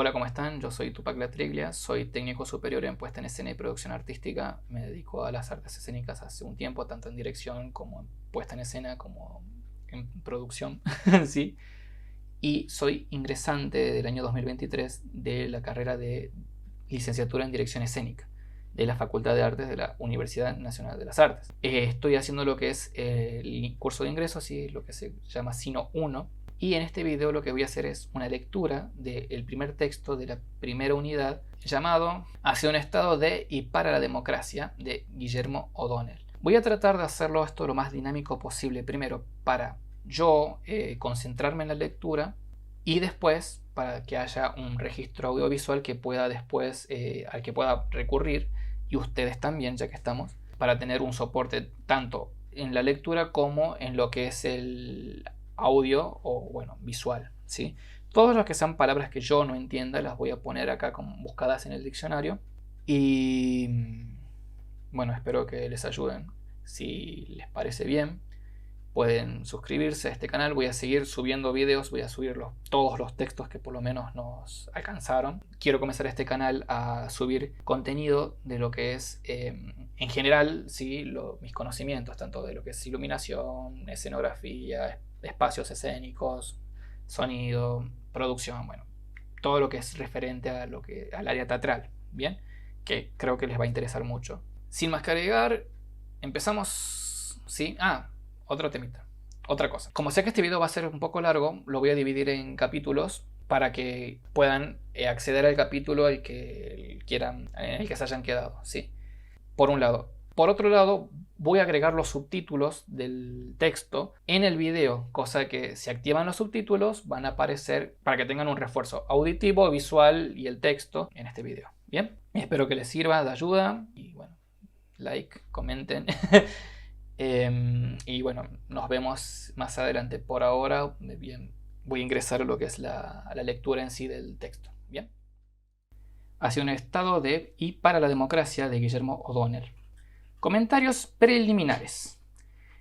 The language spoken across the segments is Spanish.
Hola, ¿cómo están? Yo soy Tupac Latriglia, soy técnico superior en puesta en escena y producción artística. Me dedico a las artes escénicas hace un tiempo, tanto en dirección como en puesta en escena, como en producción, ¿sí? Y soy ingresante del año 2023 de la carrera de licenciatura en dirección escénica de la Facultad de Artes de la Universidad Nacional de las Artes. Estoy haciendo lo que es el curso de ingreso, así lo que se llama Sino 1. Y en este video lo que voy a hacer es una lectura del primer texto de la primera unidad llamado Hacia un estado de y para la democracia, de Guillermo O'Donnell. Voy a tratar de hacerlo esto lo más dinámico posible, primero para yo concentrarme en la lectura y después para que haya un registro audiovisual que pueda después, al que pueda recurrir, y ustedes también, ya que estamos, para tener un soporte tanto en la lectura como en lo que es el audio o bueno, visual, ¿sí? Todas las que sean palabras que yo no entienda las voy a poner acá como buscadas en el diccionario y bueno, espero que les ayuden. Si les parece bien, pueden suscribirse a este canal. Voy a seguir subiendo videos, voy a subir todos los textos que por lo menos nos alcanzaron. Quiero comenzar este canal a subir contenido de lo que es en general, ¿sí? Mis conocimientos, tanto de lo que es iluminación, escenografía, espacios escénicos, sonido, producción, bueno, todo lo que es referente a al área teatral, ¿bien? Que creo que les va a interesar mucho. Sin más que agregar, empezamos, ¿sí? Otro temita, otra cosa. Como sé que este video va a ser un poco largo, lo voy a dividir en capítulos para que puedan acceder al capítulo al que quieran, en el que se hayan quedado, ¿sí? Por un lado. Por otro lado, voy a agregar los subtítulos del texto en el video, cosa que si activan los subtítulos van a aparecer para que tengan un refuerzo auditivo, visual y el texto en este video. Bien, espero que les sirva de ayuda y bueno, like, comenten. Y bueno, nos vemos más adelante. Por ahora, bien, voy a ingresar a lo que es a la lectura en sí del texto. Bien. Hacia un estado de y para la democracia, de Guillermo O'Donnell. Comentarios preliminares.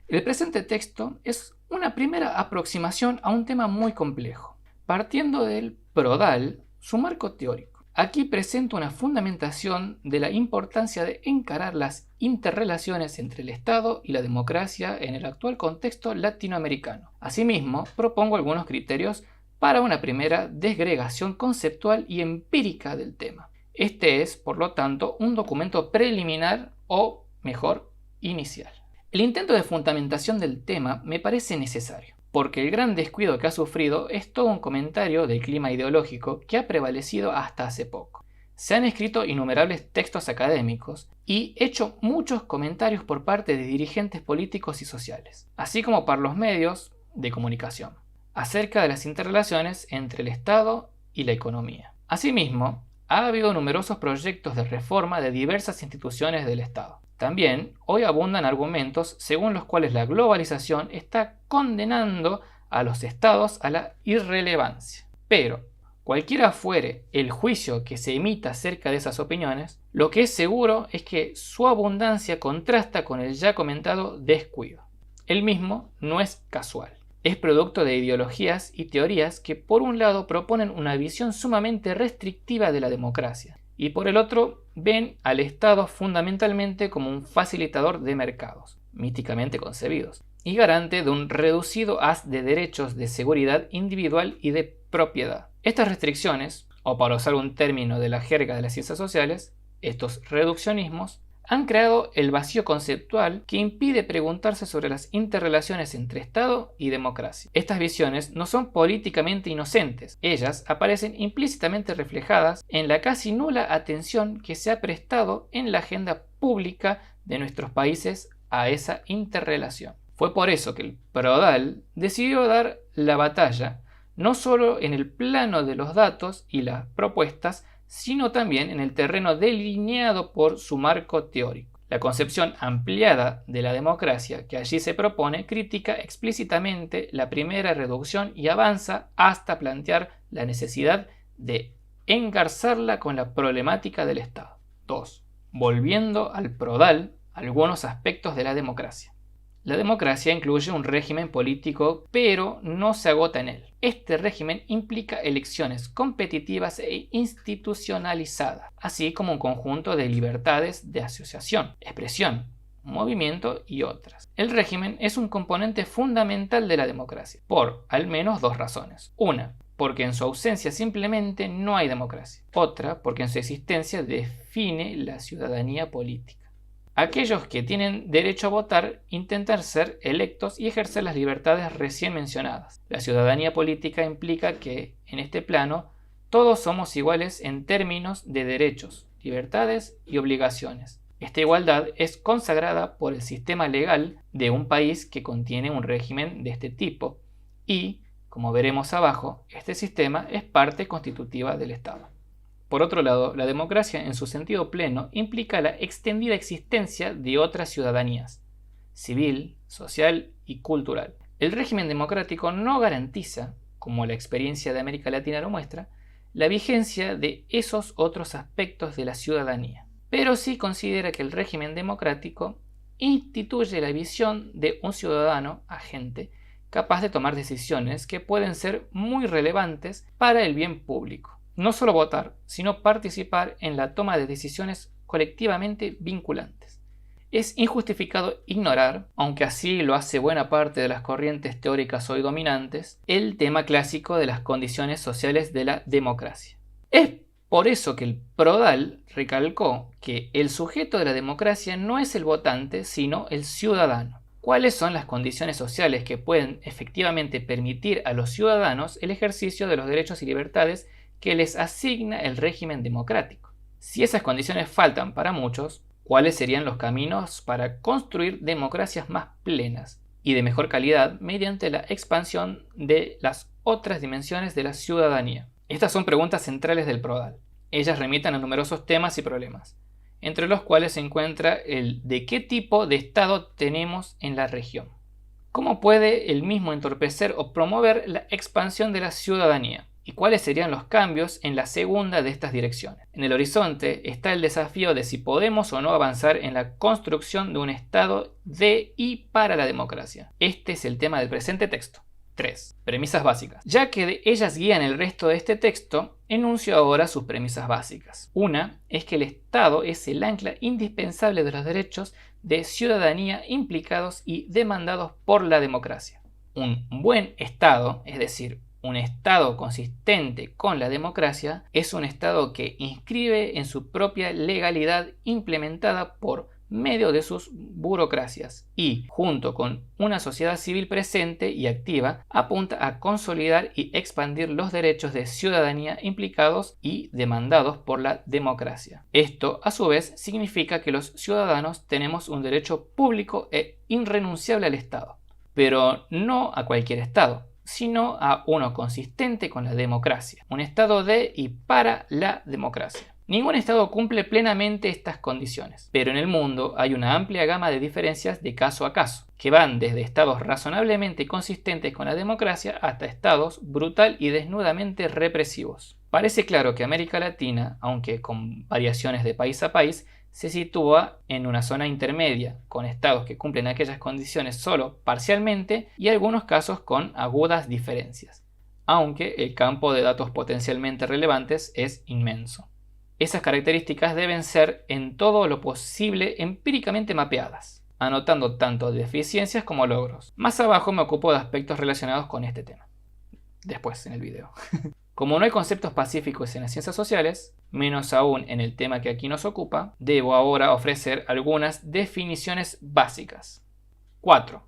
El presente texto es una primera aproximación a un tema muy complejo, partiendo del Prodal, su marco teórico. Aquí presento una fundamentación de la importancia de encarar las interrelaciones entre el Estado y la democracia en el actual contexto latinoamericano. Asimismo, propongo algunos criterios para una primera desgregación conceptual y empírica del tema. Este es, por lo tanto, un documento preliminar o, mejor, inicial. El intento de fundamentación del tema me parece necesario, porque el gran descuido que ha sufrido es todo un comentario del clima ideológico que ha prevalecido hasta hace poco. Se han escrito innumerables textos académicos y hecho muchos comentarios por parte de dirigentes políticos y sociales, así como por los medios de comunicación, acerca de las interrelaciones entre el Estado y la economía. Asimismo, ha habido numerosos proyectos de reforma de diversas instituciones del Estado. También hoy abundan argumentos según los cuales la globalización está condenando a los estados a la irrelevancia. Pero, cualquiera fuere el juicio que se emita acerca de esas opiniones, lo que es seguro es que su abundancia contrasta con el ya comentado descuido. El mismo no es casual. Es producto de ideologías y teorías que por un lado proponen una visión sumamente restrictiva de la democracia y por el otro ven al Estado fundamentalmente como un facilitador de mercados, míticamente concebidos, y garante de un reducido haz de derechos de seguridad individual y de propiedad. Estas restricciones, o para usar un término de la jerga de las ciencias sociales, estos reduccionismos, han creado el vacío conceptual que impide preguntarse sobre las interrelaciones entre Estado y democracia. Estas visiones no son políticamente inocentes, ellas aparecen implícitamente reflejadas en la casi nula atención que se ha prestado en la agenda pública de nuestros países a esa interrelación. Fue por eso que el Prodal decidió dar la batalla, no solo en el plano de los datos y las propuestas, sino también en el terreno delineado por su marco teórico. La concepción ampliada de la democracia que allí se propone critica explícitamente la primera reducción y avanza hasta plantear la necesidad de engarzarla con la problemática del Estado. 2. Volviendo al Prodal, algunos aspectos de la democracia. La democracia incluye un régimen político, pero no se agota en él. Este régimen implica elecciones competitivas e institucionalizadas, así como un conjunto de libertades de asociación, expresión, movimiento y otras. El régimen es un componente fundamental de la democracia, por al menos dos razones. Una, porque en su ausencia simplemente no hay democracia. Otra, porque en su existencia define la ciudadanía política. Aquellos que tienen derecho a votar intentan ser electos y ejercer las libertades recién mencionadas. La ciudadanía política implica que, en este plano, todos somos iguales en términos de derechos, libertades y obligaciones. Esta igualdad es consagrada por el sistema legal de un país que contiene un régimen de este tipo y, como veremos abajo, este sistema es parte constitutiva del Estado. Por otro lado, la democracia en su sentido pleno implica la extendida existencia de otras ciudadanías, civil, social y cultural. El régimen democrático no garantiza, como la experiencia de América Latina lo muestra, la vigencia de esos otros aspectos de la ciudadanía, pero sí considera que el régimen democrático instituye la visión de un ciudadano agente capaz de tomar decisiones que pueden ser muy relevantes para el bien público. No solo votar, sino participar en la toma de decisiones colectivamente vinculantes. Es injustificado ignorar, aunque así lo hace buena parte de las corrientes teóricas hoy dominantes, el tema clásico de las condiciones sociales de la democracia. Es por eso que el Prodal recalcó que el sujeto de la democracia no es el votante, sino el ciudadano. ¿Cuáles son las condiciones sociales que pueden efectivamente permitir a los ciudadanos el ejercicio de los derechos y libertades que les asigna el régimen democrático? Si esas condiciones faltan para muchos, ¿cuáles serían los caminos para construir democracias más plenas y de mejor calidad mediante la expansión de las otras dimensiones de la ciudadanía? Estas son preguntas centrales del Prodal. Ellas remitan a numerosos temas y problemas, entre los cuales se encuentra el de qué tipo de Estado tenemos en la región. ¿Cómo puede el mismo entorpecer o promover la expansión de la ciudadanía? ¿Y cuáles serían los cambios en la segunda de estas direcciones? En el horizonte está el desafío de si podemos o no avanzar en la construcción de un Estado de y para la democracia. Este es el tema del presente texto. 3. Premisas básicas. Ya que ellas guían el resto de este texto, enuncio ahora sus premisas básicas. Una es que el Estado es el ancla indispensable de los derechos de ciudadanía implicados y demandados por la democracia. Un buen Estado, es decir, un Estado consistente con la democracia, es un Estado que inscribe en su propia legalidad implementada por medio de sus burocracias y, junto con una sociedad civil presente y activa, apunta a consolidar y expandir los derechos de ciudadanía implicados y demandados por la democracia. Esto, a su vez, significa que los ciudadanos tenemos un derecho público e irrenunciable al Estado, pero no a cualquier Estado, sino a uno consistente con la democracia, un Estado de y para la democracia. Ningún Estado cumple plenamente estas condiciones, pero en el mundo hay una amplia gama de diferencias de caso a caso, que van desde estados razonablemente consistentes con la democracia hasta estados brutal y desnudamente represivos. Parece claro que América Latina, aunque con variaciones de país a país, se sitúa en una zona intermedia, con estados que cumplen aquellas condiciones solo parcialmente y algunos casos con agudas diferencias, aunque el campo de datos potencialmente relevantes es inmenso. Esas características deben ser en todo lo posible empíricamente mapeadas, anotando tanto deficiencias como logros. Más abajo me ocupo de aspectos relacionados con este tema, después en el video. Como no hay conceptos pacíficos en las ciencias sociales, menos aún en el tema que aquí nos ocupa, debo ahora ofrecer algunas definiciones básicas. 4.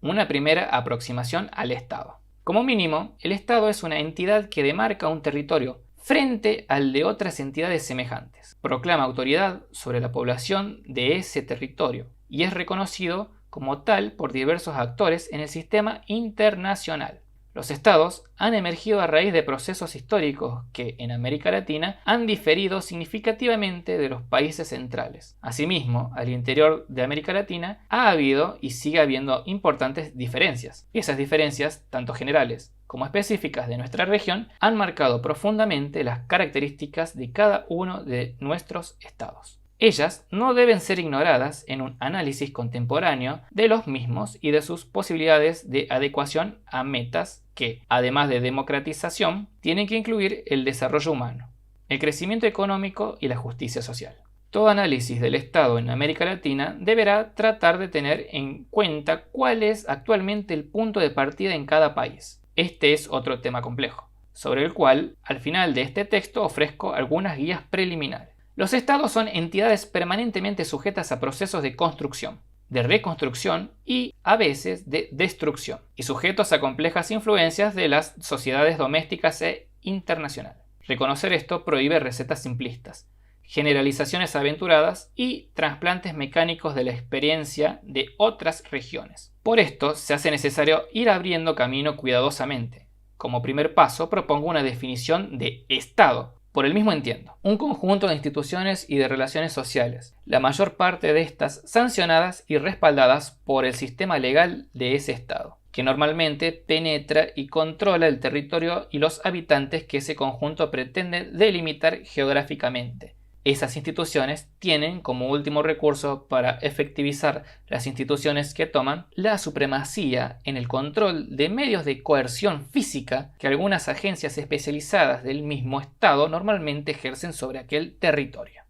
Una primera aproximación al Estado. Como mínimo, el Estado es una entidad que demarca un territorio frente al de otras entidades semejantes. Proclama autoridad sobre la población de ese territorio y es reconocido como tal por diversos actores en el sistema internacional. Los estados han emergido a raíz de procesos históricos que en América Latina han diferido significativamente de los países centrales. Asimismo, al interior de América Latina ha habido y sigue habiendo importantes diferencias. Esas diferencias, tanto generales como específicas de nuestra región, han marcado profundamente las características de cada uno de nuestros estados. Ellas no deben ser ignoradas en un análisis contemporáneo de los mismos y de sus posibilidades de adecuación a metas que, además de democratización, tienen que incluir el desarrollo humano, el crecimiento económico y la justicia social. Todo análisis del Estado en América Latina deberá tratar de tener en cuenta cuál es actualmente el punto de partida en cada país. Este es otro tema complejo, sobre el cual, al final de este texto, ofrezco algunas guías preliminares. Los estados son entidades permanentemente sujetas a procesos de construcción, de reconstrucción y, a veces, de destrucción, y sujetos a complejas influencias de las sociedades domésticas e internacionales. Reconocer esto prohíbe recetas simplistas, generalizaciones aventuradas y trasplantes mecánicos de la experiencia de otras regiones. Por esto, se hace necesario ir abriendo camino cuidadosamente. Como primer paso, propongo una definición de Estado. Por el mismo entiendo, un conjunto de instituciones y de relaciones sociales, la mayor parte de estas sancionadas y respaldadas por el sistema legal de ese Estado, que normalmente penetra y controla el territorio y los habitantes que ese conjunto pretende delimitar geográficamente. Esas instituciones tienen como último recurso para efectivizar las instituciones que toman la supremacía en el control de medios de coerción física que algunas agencias especializadas del mismo Estado normalmente ejercen sobre aquel territorio.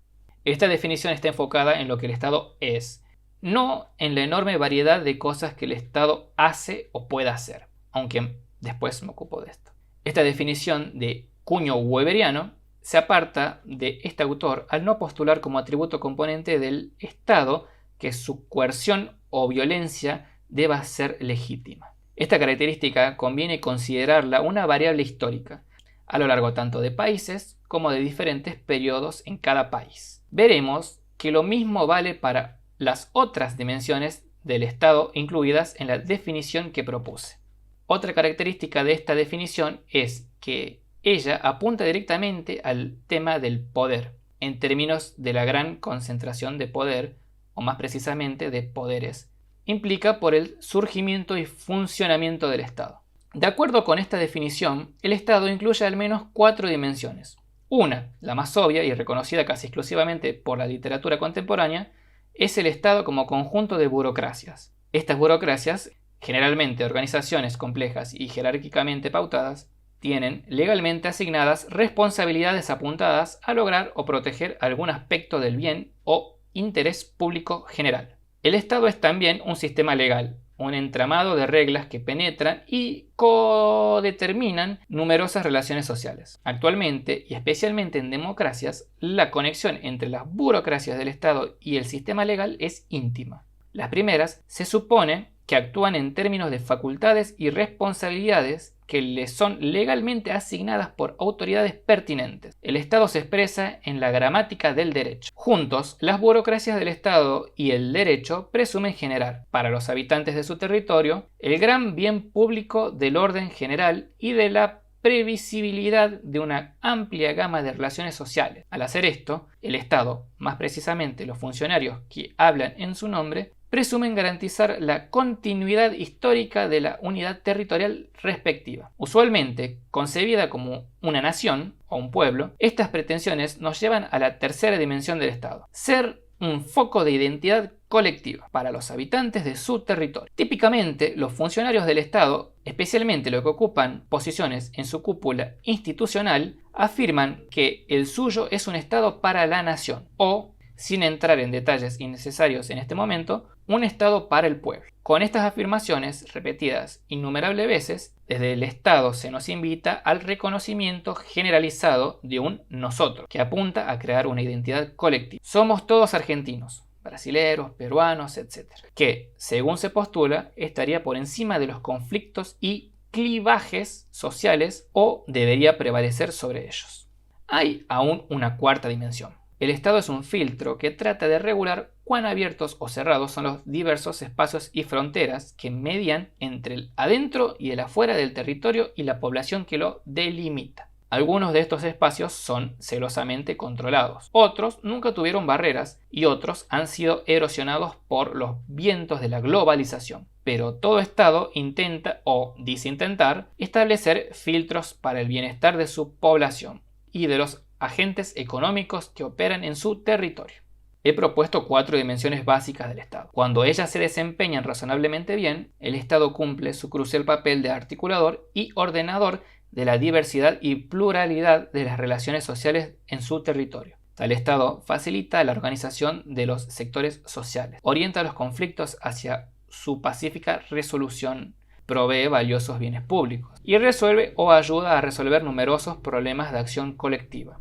Esta definición está enfocada en lo que el Estado es, no en la enorme variedad de cosas que el Estado hace o puede hacer, aunque después me ocupo de esto. Esta definición de cuño weberiano se aparta de este autor al no postular como atributo componente del Estado que su coerción o violencia deba ser legítima. Esta característica conviene considerarla una variable histórica, a lo largo tanto de países como de diferentes periodos en cada país. Veremos que lo mismo vale para las otras dimensiones del Estado incluidas en la definición que propuse. Otra característica de esta definición es que ella apunta directamente al tema del poder, en términos de la gran concentración de poder, o más precisamente de poderes, implica por el surgimiento y funcionamiento del Estado. De acuerdo con esta definición, el Estado incluye al menos 4 dimensiones. Una, la más obvia y reconocida casi exclusivamente por la literatura contemporánea, es el Estado como conjunto de burocracias. Estas burocracias, generalmente organizaciones complejas y jerárquicamente pautadas, tienen legalmente asignadas responsabilidades apuntadas a lograr o proteger algún aspecto del bien o interés público general. El Estado es también un sistema legal, un entramado de reglas que penetran y codeterminan numerosas relaciones sociales. Actualmente, y especialmente en democracias, la conexión entre las burocracias del Estado y el sistema legal es íntima. Las primeras se supone que actúan en términos de facultades y responsabilidades que les son legalmente asignadas por autoridades pertinentes. El Estado se expresa en la gramática del derecho. Juntos, las burocracias del Estado y el derecho presumen generar, para los habitantes de su territorio, el gran bien público del orden general y de la previsibilidad de una amplia gama de relaciones sociales. Al hacer esto, el Estado, más precisamente los funcionarios que hablan en su nombre, presumen garantizar la continuidad histórica de la unidad territorial respectiva. Usualmente, concebida como una nación o un pueblo, estas pretensiones nos llevan a la tercera dimensión del Estado: ser un foco de identidad colectiva para los habitantes de su territorio. Típicamente, los funcionarios del Estado, especialmente los que ocupan posiciones en su cúpula institucional, afirman que el suyo es un Estado para la nación o, sin entrar en detalles innecesarios en este momento, un Estado para el pueblo. Con estas afirmaciones, repetidas innumerables veces, desde el Estado se nos invita al reconocimiento generalizado de un nosotros, que apunta a crear una identidad colectiva. Somos todos argentinos, brasileros, peruanos, etc., que, según se postula, estaría por encima de los conflictos y clivajes sociales o debería prevalecer sobre ellos. Hay aún una cuarta dimensión. El Estado es un filtro que trata de regular cuán abiertos o cerrados son los diversos espacios y fronteras que median entre el adentro y el afuera del territorio y la población que lo delimita. Algunos de estos espacios son celosamente controlados, otros nunca tuvieron barreras y otros han sido erosionados por los vientos de la globalización. Pero todo Estado intenta o dice intentar establecer filtros para el bienestar de su población y de los agentes económicos que operan en su territorio. He propuesto 4 dimensiones básicas del Estado. Cuando ellas se desempeñan razonablemente bien, el Estado cumple su crucial papel de articulador y ordenador de la diversidad y pluralidad de las relaciones sociales en su territorio. Tal Estado facilita la organización de los sectores sociales, orienta los conflictos hacia su pacífica resolución, provee valiosos bienes públicos y resuelve o ayuda a resolver numerosos problemas de acción colectiva.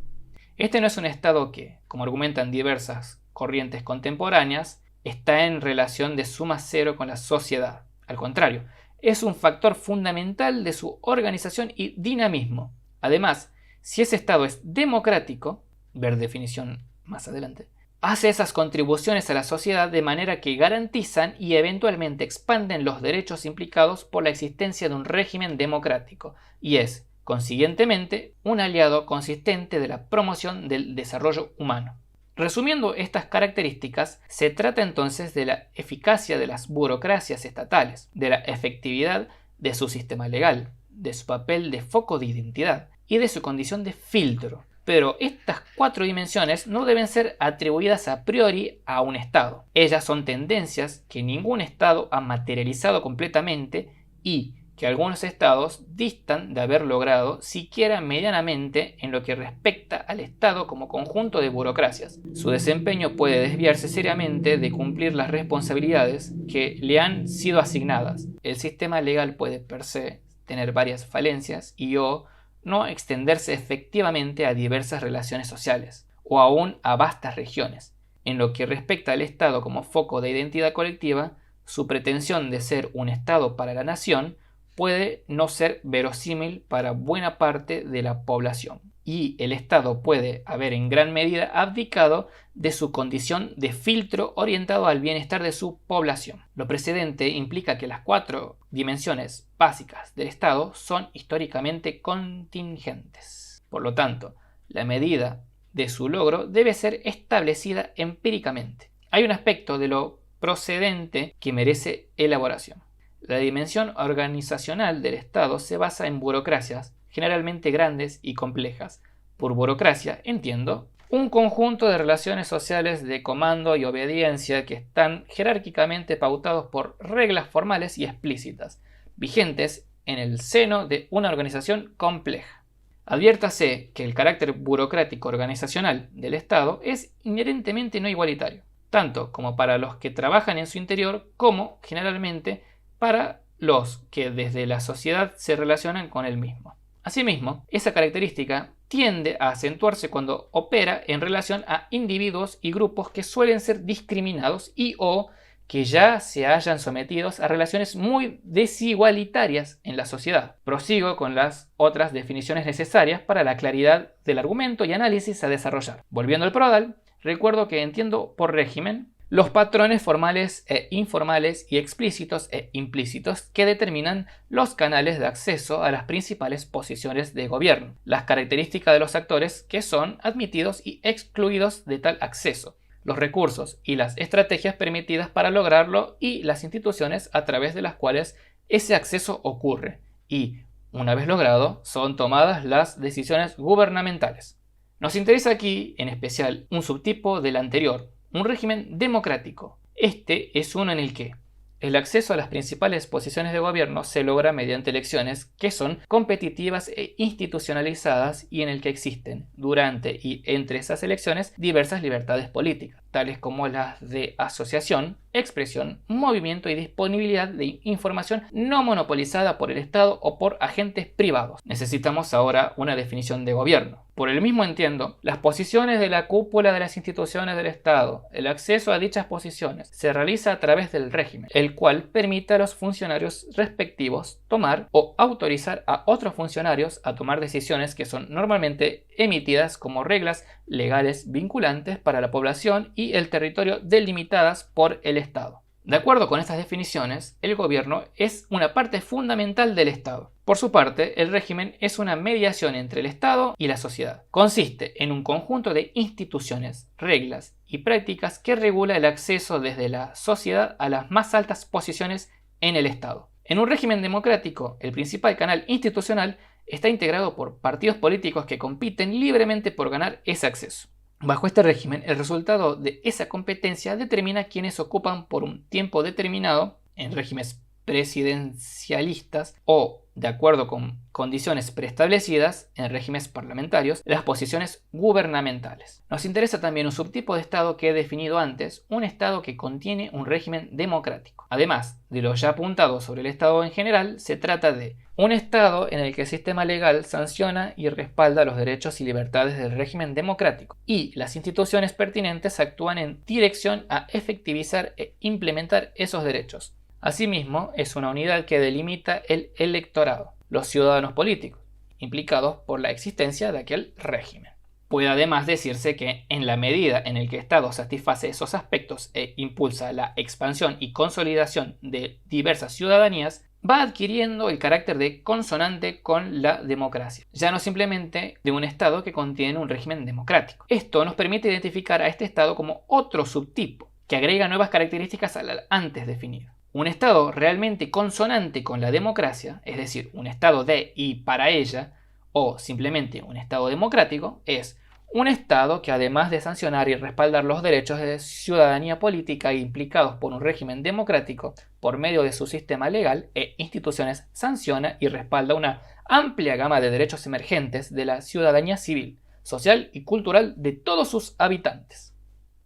Este no es un Estado que, como argumentan diversas corrientes contemporáneas, está en relación de suma cero con la sociedad. Al contrario, es un factor fundamental de su organización y dinamismo. Además, si ese Estado es democrático, ver definición más adelante, hace esas contribuciones a la sociedad de manera que garantizan y eventualmente expanden los derechos implicados por la existencia de un régimen democrático y es, consiguientemente, un aliado consistente de la promoción del desarrollo humano. Resumiendo estas características, se trata entonces de la eficacia de las burocracias estatales, de la efectividad de su sistema legal, de su papel de foco de identidad y de su condición de filtro. Pero estas 4 dimensiones no deben ser atribuidas a priori a un Estado. Ellas son tendencias que ningún Estado ha materializado completamente y que algunos estados distan de haber logrado siquiera medianamente en lo que respecta al Estado como conjunto de burocracias. Su desempeño puede desviarse seriamente de cumplir las responsabilidades que le han sido asignadas. El sistema legal puede per se tener varias falencias y o no extenderse efectivamente a diversas relaciones sociales o aún a vastas regiones. En lo que respecta al Estado como foco de identidad colectiva, su pretensión de ser un Estado para la nación puede no ser verosímil para buena parte de la población, y el Estado puede haber en gran medida abdicado de su condición de filtro orientado al bienestar de su población. Lo precedente implica que las 4 dimensiones básicas del Estado son históricamente contingentes. Por lo tanto, la medida de su logro debe ser establecida empíricamente. Hay un aspecto de lo procedente que merece elaboración. La dimensión organizacional del Estado se basa en burocracias, generalmente grandes y complejas. Por burocracia entiendo un conjunto de relaciones sociales de comando y obediencia que están jerárquicamente pautados por reglas formales y explícitas, vigentes en el seno de una organización compleja. Adviértase que el carácter burocrático organizacional del Estado es inherentemente no igualitario, tanto como para los que trabajan en su interior como, generalmente, para los que desde la sociedad se relacionan con él mismo. Asimismo, esa característica tiende a acentuarse cuando opera en relación a individuos y grupos que suelen ser discriminados y o que ya se hayan sometidos a relaciones muy desigualitarias en la sociedad. Prosigo con las otras definiciones necesarias para la claridad del argumento y análisis a desarrollar. Volviendo al Prodal, recuerdo que entiendo por régimen los patrones formales e informales y explícitos e implícitos que determinan los canales de acceso a las principales posiciones de gobierno, las características de los actores que son admitidos y excluidos de tal acceso, los recursos y las estrategias permitidas para lograrlo y las instituciones a través de las cuales ese acceso ocurre y, una vez logrado, son tomadas las decisiones gubernamentales. Nos interesa aquí, en especial, un subtipo del anterior, un régimen democrático. Este es uno en el que el acceso a las principales posiciones de gobierno se logra mediante elecciones que son competitivas e institucionalizadas y en el que existen, durante y entre esas elecciones, diversas libertades políticas, tales como las de asociación, expresión, movimiento y disponibilidad de información no monopolizada por el Estado o por agentes privados. Necesitamos ahora una definición de gobierno. Por el mismo entiendo, las posiciones de la cúpula de las instituciones del Estado, el acceso a dichas posiciones, se realiza a través del régimen, el cual permite a los funcionarios respectivos tomar o autorizar a otros funcionarios a tomar decisiones que son normalmente emitidas como reglas legales vinculantes para la población y el territorio delimitadas por el Estado. De acuerdo con estas definiciones, el gobierno es una parte fundamental del Estado. Por su parte, el régimen es una mediación entre el Estado y la sociedad. Consiste en un conjunto de instituciones, reglas y prácticas que regula el acceso desde la sociedad a las más altas posiciones en el Estado. En un régimen democrático, el principal canal institucional está integrado por partidos políticos que compiten libremente por ganar ese acceso. Bajo este régimen, el resultado de esa competencia determina quiénes ocupan por un tiempo determinado, en regímenes presidencialistas o, de acuerdo con condiciones preestablecidas, en regímenes parlamentarios, las posiciones gubernamentales. Nos interesa también un subtipo de Estado que he definido antes, un Estado que contiene un régimen democrático. Además de lo ya apuntado sobre el Estado en general, se trata de un Estado en el que el sistema legal sanciona y respalda los derechos y libertades del régimen democrático, y las instituciones pertinentes actúan en dirección a efectivizar e implementar esos derechos. Asimismo, es una unidad que delimita el electorado, los ciudadanos políticos, implicados por la existencia de aquel régimen. Puede además decirse que, en la medida en la que el Estado satisface esos aspectos e impulsa la expansión y consolidación de diversas ciudadanías, va adquiriendo el carácter de consonante con la democracia, ya no simplemente de un Estado que contiene un régimen democrático. Esto nos permite identificar a este Estado como otro subtipo, que agrega nuevas características al antes definido. Un Estado realmente consonante con la democracia, es decir, un Estado de y para ella, o simplemente un Estado democrático, es un Estado que, además de sancionar y respaldar los derechos de ciudadanía política implicados por un régimen democrático por medio de su sistema legal e instituciones, sanciona y respalda una amplia gama de derechos emergentes de la ciudadanía civil, social y cultural de todos sus habitantes.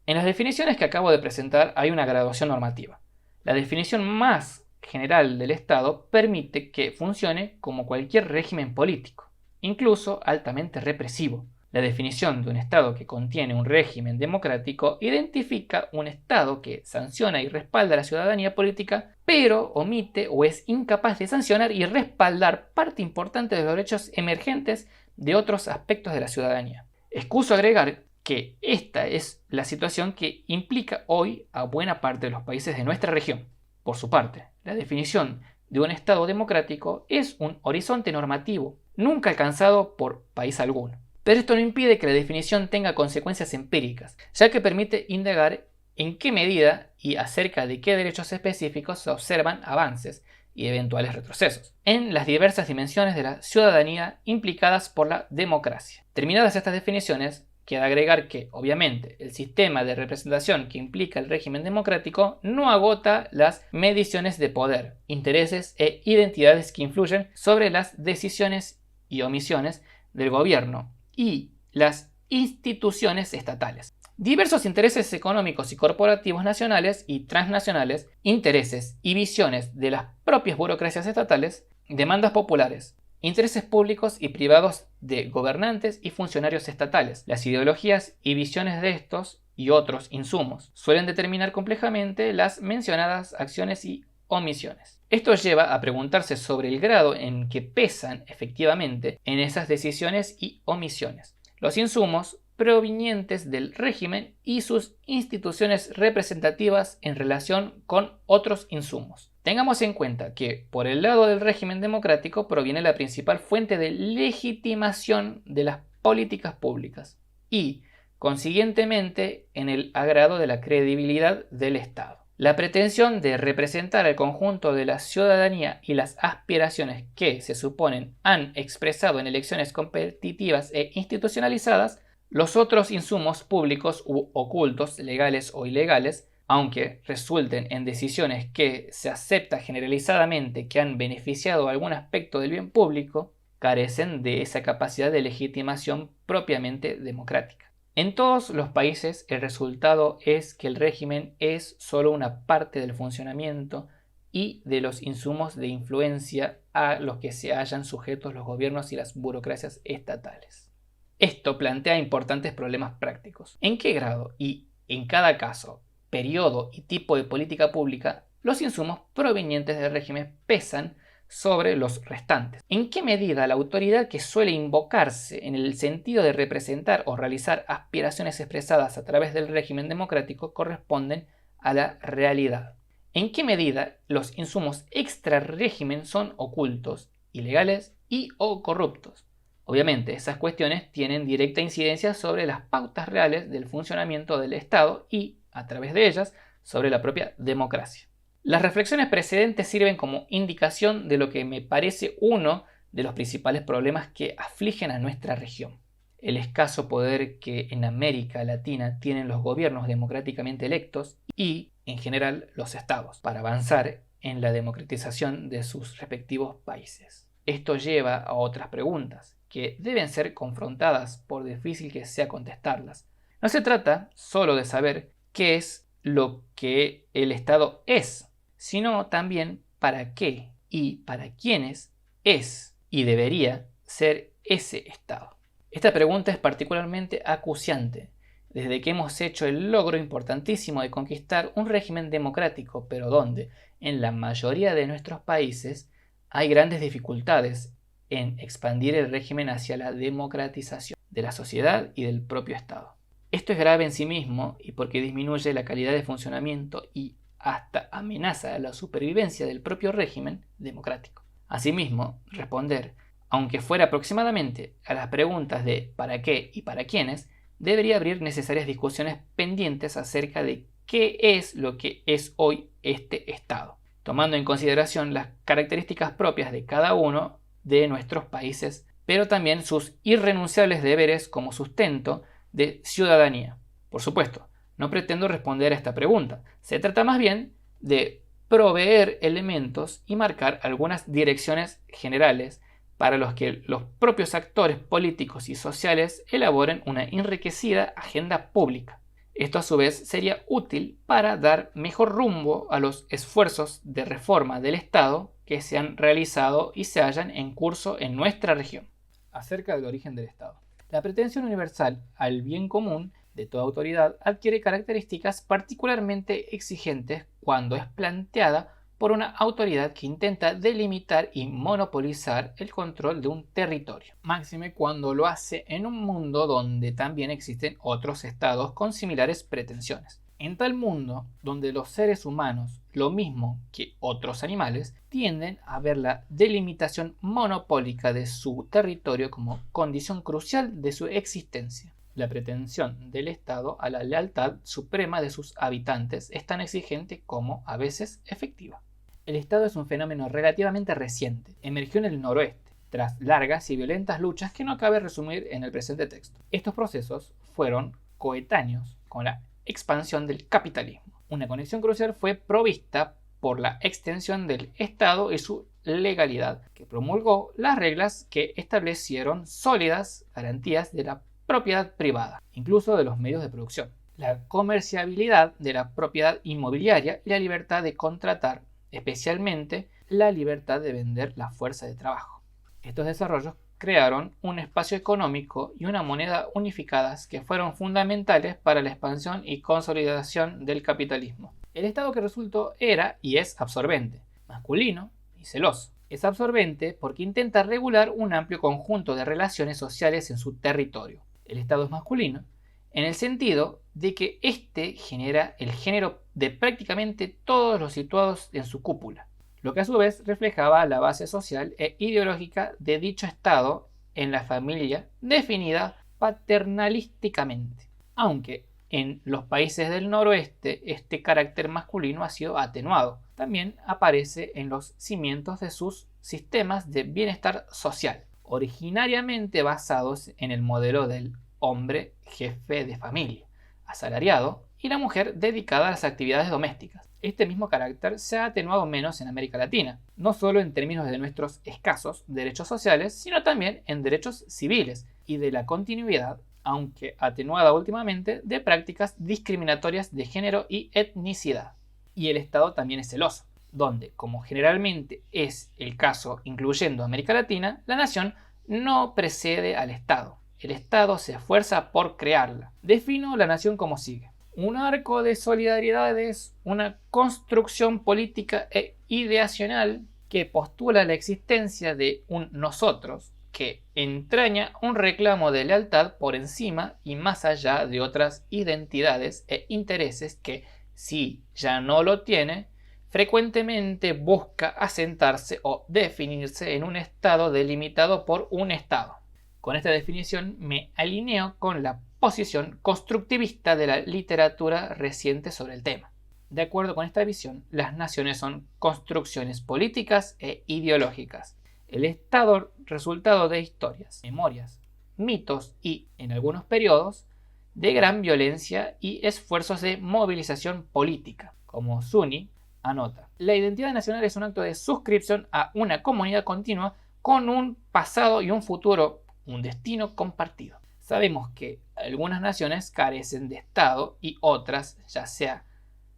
En las definiciones que acabo de presentar hay una graduación normativa. La definición más general del Estado permite que funcione como cualquier régimen político, incluso altamente represivo. La definición de un Estado que contiene un régimen democrático identifica un Estado que sanciona y respalda a la ciudadanía política, pero omite o es incapaz de sancionar y respaldar parte importante de los derechos emergentes de otros aspectos de la ciudadanía. Excuso agregar que esta es la situación que implica hoy a buena parte de los países de nuestra región. Por su parte, la definición de un Estado democrático es un horizonte normativo nunca alcanzado por país alguno. Pero esto no impide que la definición tenga consecuencias empíricas, ya que permite indagar en qué medida y acerca de qué derechos específicos se observan avances y eventuales retrocesos en las diversas dimensiones de la ciudadanía implicadas por la democracia. Terminadas estas definiciones, queda agregar que, obviamente, el sistema de representación que implica el régimen democrático no agota las mediciones de poder, intereses e identidades que influyen sobre las decisiones y omisiones del gobierno y las instituciones estatales. Diversos intereses económicos y corporativos nacionales y transnacionales, intereses y visiones de las propias burocracias estatales, demandas populares, intereses públicos y privados de gobernantes y funcionarios estatales. Las ideologías y visiones de estos y otros insumos suelen determinar complejamente las mencionadas acciones y omisiones. Esto lleva a preguntarse sobre el grado en que pesan efectivamente en esas decisiones y omisiones los insumos provenientes del régimen y sus instituciones representativas en relación con otros insumos. Tengamos en cuenta que por el lado del régimen democrático proviene la principal fuente de legitimación de las políticas públicas y, consiguientemente, en el agrado de la credibilidad del Estado. La pretensión de representar al conjunto de la ciudadanía y las aspiraciones que se suponen han expresado en elecciones competitivas e institucionalizadas, los otros insumos públicos u ocultos, legales o ilegales, aunque resulten en decisiones que se acepta generalizadamente que han beneficiado a algún aspecto del bien público, carecen de esa capacidad de legitimación propiamente democrática. En todos los países el resultado es que el régimen es solo una parte del funcionamiento y de los insumos de influencia a los que se hallan sujetos los gobiernos y las burocracias estatales. Esto plantea importantes problemas prácticos. ¿En qué grado y en cada caso, periodo y tipo de política pública los insumos provenientes del régimen pesan sobre los restantes? ¿En qué medida la autoridad que suele invocarse en el sentido de representar o realizar aspiraciones expresadas a través del régimen democrático corresponden a la realidad? ¿En qué medida los insumos extra régimen son ocultos, ilegales y o corruptos? Obviamente, esas cuestiones tienen directa incidencia sobre las pautas reales del funcionamiento del Estado y, a través de ellas, sobre la propia democracia. Las reflexiones precedentes sirven como indicación de lo que me parece uno de los principales problemas que afligen a nuestra región. el escaso poder que en América Latina tienen los gobiernos democráticamente electos y, en general, los estados, para avanzar en la democratización de sus respectivos países. Esto lleva a otras preguntas, que deben ser confrontadas por difícil que sea contestarlas. No se trata solo de saber qué es lo que el Estado es, sino también para qué y para quiénes es y debería ser ese Estado. Esta pregunta es particularmente acuciante, desde que hemos hecho el logro importantísimo de conquistar un régimen democrático, pero donde, en la mayoría de nuestros países, hay grandes dificultades en expandir el régimen hacia la democratización de la sociedad y del propio Estado. Esto es grave en sí mismo y porque disminuye la calidad de funcionamiento y hasta amenaza la supervivencia del propio régimen democrático. Asimismo, responder, aunque fuera aproximadamente, a las preguntas de ¿para qué y para quiénes?, debería abrir necesarias discusiones pendientes acerca de qué es lo que es hoy este Estado, tomando en consideración las características propias de cada uno de nuestros países, pero también sus irrenunciables deberes como sustento de ciudadanía. Por supuesto, no pretendo responder a esta pregunta, se trata más bien de proveer elementos y marcar algunas direcciones generales para los que los propios actores políticos y sociales elaboren una enriquecida agenda pública. Esto a su vez sería útil para dar mejor rumbo a los esfuerzos de reforma del Estado que se han realizado y se hallan en curso en nuestra región. Acerca del origen del Estado. La pretensión universal al bien común de toda autoridad adquiere características particularmente exigentes cuando es planteada por una autoridad que intenta delimitar y monopolizar el control de un territorio. Máxime cuando lo hace en un mundo donde también existen otros estados con similares pretensiones. En tal mundo, donde los seres humanos, lo mismo que otros animales, tienden a ver la delimitación monopólica de su territorio como condición crucial de su existencia. La pretensión del Estado a la lealtad suprema de sus habitantes es tan exigente como, a veces, efectiva. El Estado es un fenómeno relativamente reciente. Emergió en el noroeste, tras largas y violentas luchas que no cabe resumir en el presente texto. Estos procesos fueron coetáneos con la expansión del capitalismo. Una conexión crucial fue provista por la extensión del Estado y su legalidad, que promulgó las reglas que establecieron sólidas garantías de la propiedad privada, incluso de los medios de producción, la comerciabilidad de la propiedad inmobiliaria y la libertad de contratar, especialmente la libertad de vender la fuerza de trabajo. Estos desarrollos crearon un espacio económico y una moneda unificadas que fueron fundamentales para la expansión y consolidación del capitalismo. El Estado que resultó era y es absorbente, masculino y celoso. Es absorbente porque intenta regular un amplio conjunto de relaciones sociales en su territorio. El Estado es masculino en el sentido de que éste genera el género de prácticamente todos los situados en su cúpula, lo que a su vez reflejaba la base social e ideológica de dicho Estado en la familia definida paternalísticamente, aunque en los países del noroeste este carácter masculino ha sido atenuado. También aparece en los cimientos de sus sistemas de bienestar social, originariamente basados en el modelo del hombre jefe de familia, asalariado, y la mujer dedicada a las actividades domésticas. Este mismo carácter se ha atenuado menos en América Latina, no solo en términos de nuestros escasos derechos sociales, sino también en derechos civiles y de la continuidad, aunque atenuada últimamente, de prácticas discriminatorias de género y etnicidad. Y el Estado también es celoso, donde, como generalmente es el caso incluyendo América Latina, la nación no precede al Estado. El Estado se esfuerza por crearla. Defino la nación como sigue. Un arco de solidaridades, una construcción política e ideacional que postula la existencia de un nosotros, que entraña un reclamo de lealtad por encima y más allá de otras identidades e intereses que, si ya no lo tiene, frecuentemente busca asentarse o definirse en un estado delimitado por un Estado. Con esta definición me alineo con la posición constructivista de la literatura reciente sobre el tema. De acuerdo con esta visión, las naciones son construcciones políticas e ideológicas. El Estado, resultado de historias, memorias, mitos y, en algunos periodos, de gran violencia y esfuerzos de movilización política, como Zuni anota. La identidad nacional es un acto de suscripción a una comunidad continua con un pasado y un futuro, un destino compartido. Sabemos que algunas naciones carecen de Estado y otras, ya sea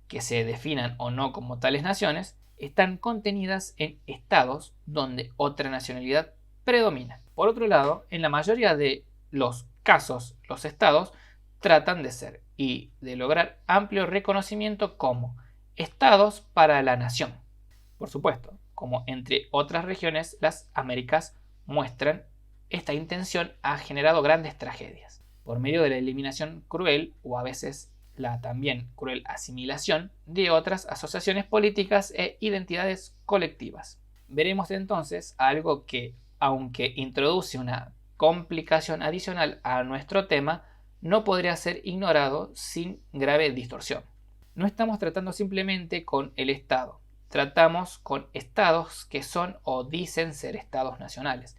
que se definan o no como tales naciones, están contenidas en estados donde otra nacionalidad predomina. Por otro lado, en la mayoría de los casos, los estados tratan de ser y de lograr amplio reconocimiento como estados para la nación. Por supuesto, como entre otras regiones, las Américas muestran esta intención ha generado grandes tragedias. Por medio de la eliminación cruel o a veces la también cruel asimilación de otras asociaciones políticas e identidades colectivas. Veremos entonces algo que, aunque introduce una complicación adicional a nuestro tema, no podría ser ignorado sin grave distorsión. No estamos tratando simplemente con el Estado, tratamos con estados que son o dicen ser estados nacionales,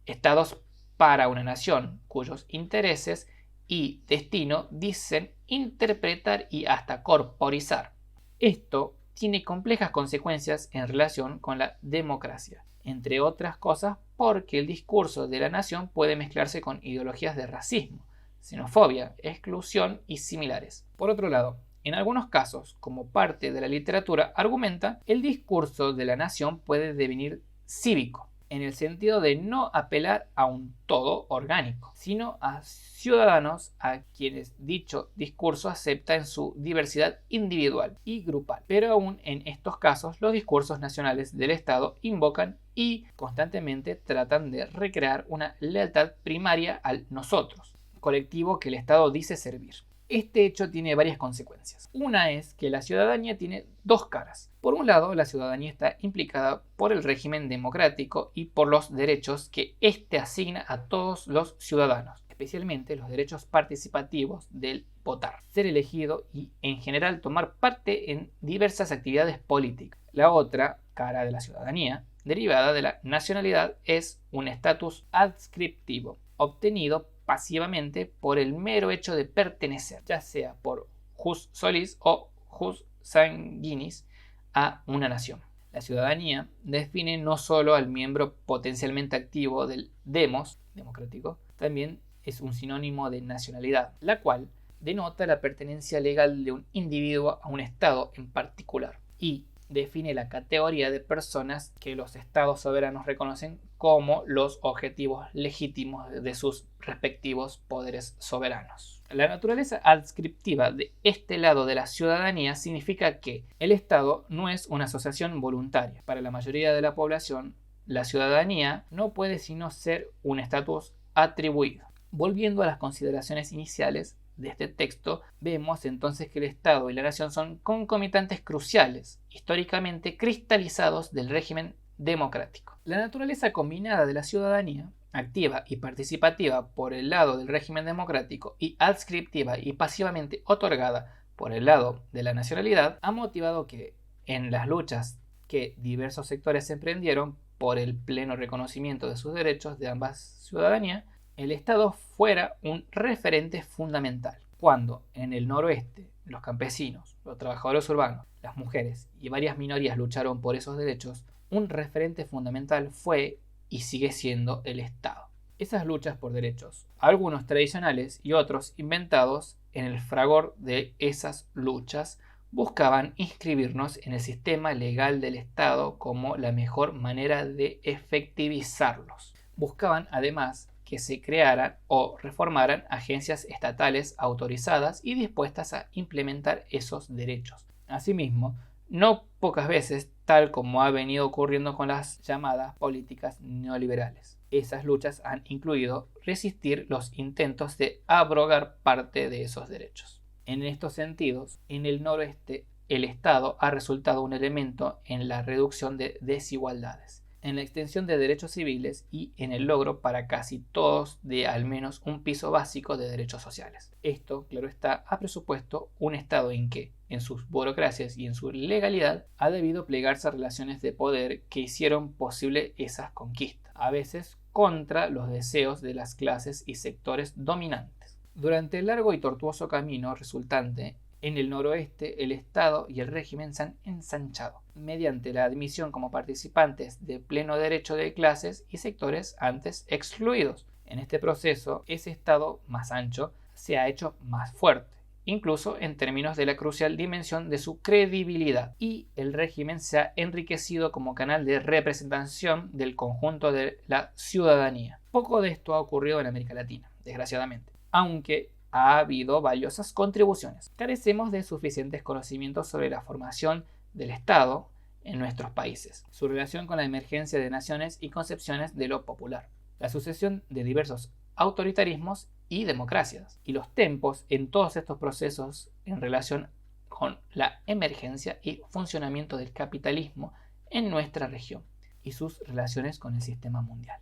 estados para una nación cuyos intereses y destino dicen interpretar y hasta corporizar. Esto tiene complejas consecuencias en relación con la democracia, entre otras cosas porque el discurso de la nación puede mezclarse con ideologías de racismo, xenofobia, exclusión y similares. Por otro lado, en algunos casos, como parte de la literatura argumenta, el discurso de la nación puede devenir cívico, en el sentido de no apelar a un todo orgánico, sino a ciudadanos a quienes dicho discurso acepta en su diversidad individual y grupal. Pero aún en estos casos, los discursos nacionales del Estado invocan y constantemente tratan de recrear una lealtad primaria al nosotros, colectivo que el Estado dice servir. Este hecho tiene varias consecuencias. Una es que la ciudadanía tiene dos caras. Por un lado, la ciudadanía está implicada por el régimen democrático y por los derechos que éste asigna a todos los ciudadanos, especialmente los derechos participativos del votar, ser elegido y, en general, tomar parte en diversas actividades políticas. La otra cara de la ciudadanía, derivada de la nacionalidad, es un estatus adscriptivo, obtenido pasivamente por el mero hecho de pertenecer, ya sea por jus solis o jus sanguinis, a una nación. La ciudadanía define no solo al miembro potencialmente activo del demos, democrático, también es un sinónimo de nacionalidad, la cual denota la pertenencia legal de un individuo a un estado en particular y define la categoría de personas que los estados soberanos reconocen como los objetivos legítimos de sus respectivos poderes soberanos. La naturaleza adscriptiva de este lado de la ciudadanía significa que el Estado no es una asociación voluntaria. Para la mayoría de la población, la ciudadanía no puede sino ser un estatus atribuido. Volviendo a las consideraciones iniciales de este texto, vemos entonces que el Estado y la nación son concomitantes cruciales, históricamente cristalizados del régimen democrático. La naturaleza combinada de la ciudadanía, activa y participativa por el lado del régimen democrático y adscriptiva y pasivamente otorgada por el lado de la nacionalidad, ha motivado que, en las luchas que diversos sectores emprendieron por el pleno reconocimiento de sus derechos de ambas ciudadanías, el Estado fuera un referente fundamental. Cuando en el noroeste los campesinos, los trabajadores urbanos, las mujeres y varias minorías lucharon por esos derechos, un referente fundamental fue y sigue siendo el Estado. Esas luchas por derechos, algunos tradicionales y otros inventados en el fragor de esas luchas, buscaban inscribirnos en el sistema legal del Estado como la mejor manera de efectivizarlos. Buscaban además que se crearan o reformaran agencias estatales autorizadas y dispuestas a implementar esos derechos. Asimismo, no pocas veces, tal como ha venido ocurriendo con las llamadas políticas neoliberales. Esas luchas han incluido resistir los intentos de abrogar parte de esos derechos. En estos sentidos, en el noroeste, el Estado ha resultado un elemento en la reducción de desigualdades, en la extensión de derechos civiles y en el logro para casi todos de al menos un piso básico de derechos sociales. Esto, claro está, ha presupuesto un Estado en que, en sus burocracias y en su legalidad, ha debido plegarse a relaciones de poder que hicieron posible esas conquistas, a veces contra los deseos de las clases y sectores dominantes. Durante el largo y tortuoso camino resultante, en el noroeste el Estado y el régimen se han ensanchado, mediante la admisión como participantes de pleno derecho de clases y sectores antes excluidos. En este proceso, ese Estado más ancho se ha hecho más fuerte, incluso en términos de la crucial dimensión de su credibilidad, y el régimen se ha enriquecido como canal de representación del conjunto de la ciudadanía. Poco de esto ha ocurrido en América Latina, desgraciadamente, aunque ha habido valiosas contribuciones. Carecemos de suficientes conocimientos sobre la formación del Estado en nuestros países, su relación con la emergencia de naciones y concepciones de lo popular, la sucesión de diversos autoritarismos y democracias, y los tempos en todos estos procesos en relación con la emergencia y funcionamiento del capitalismo en nuestra región y sus relaciones con el sistema mundial.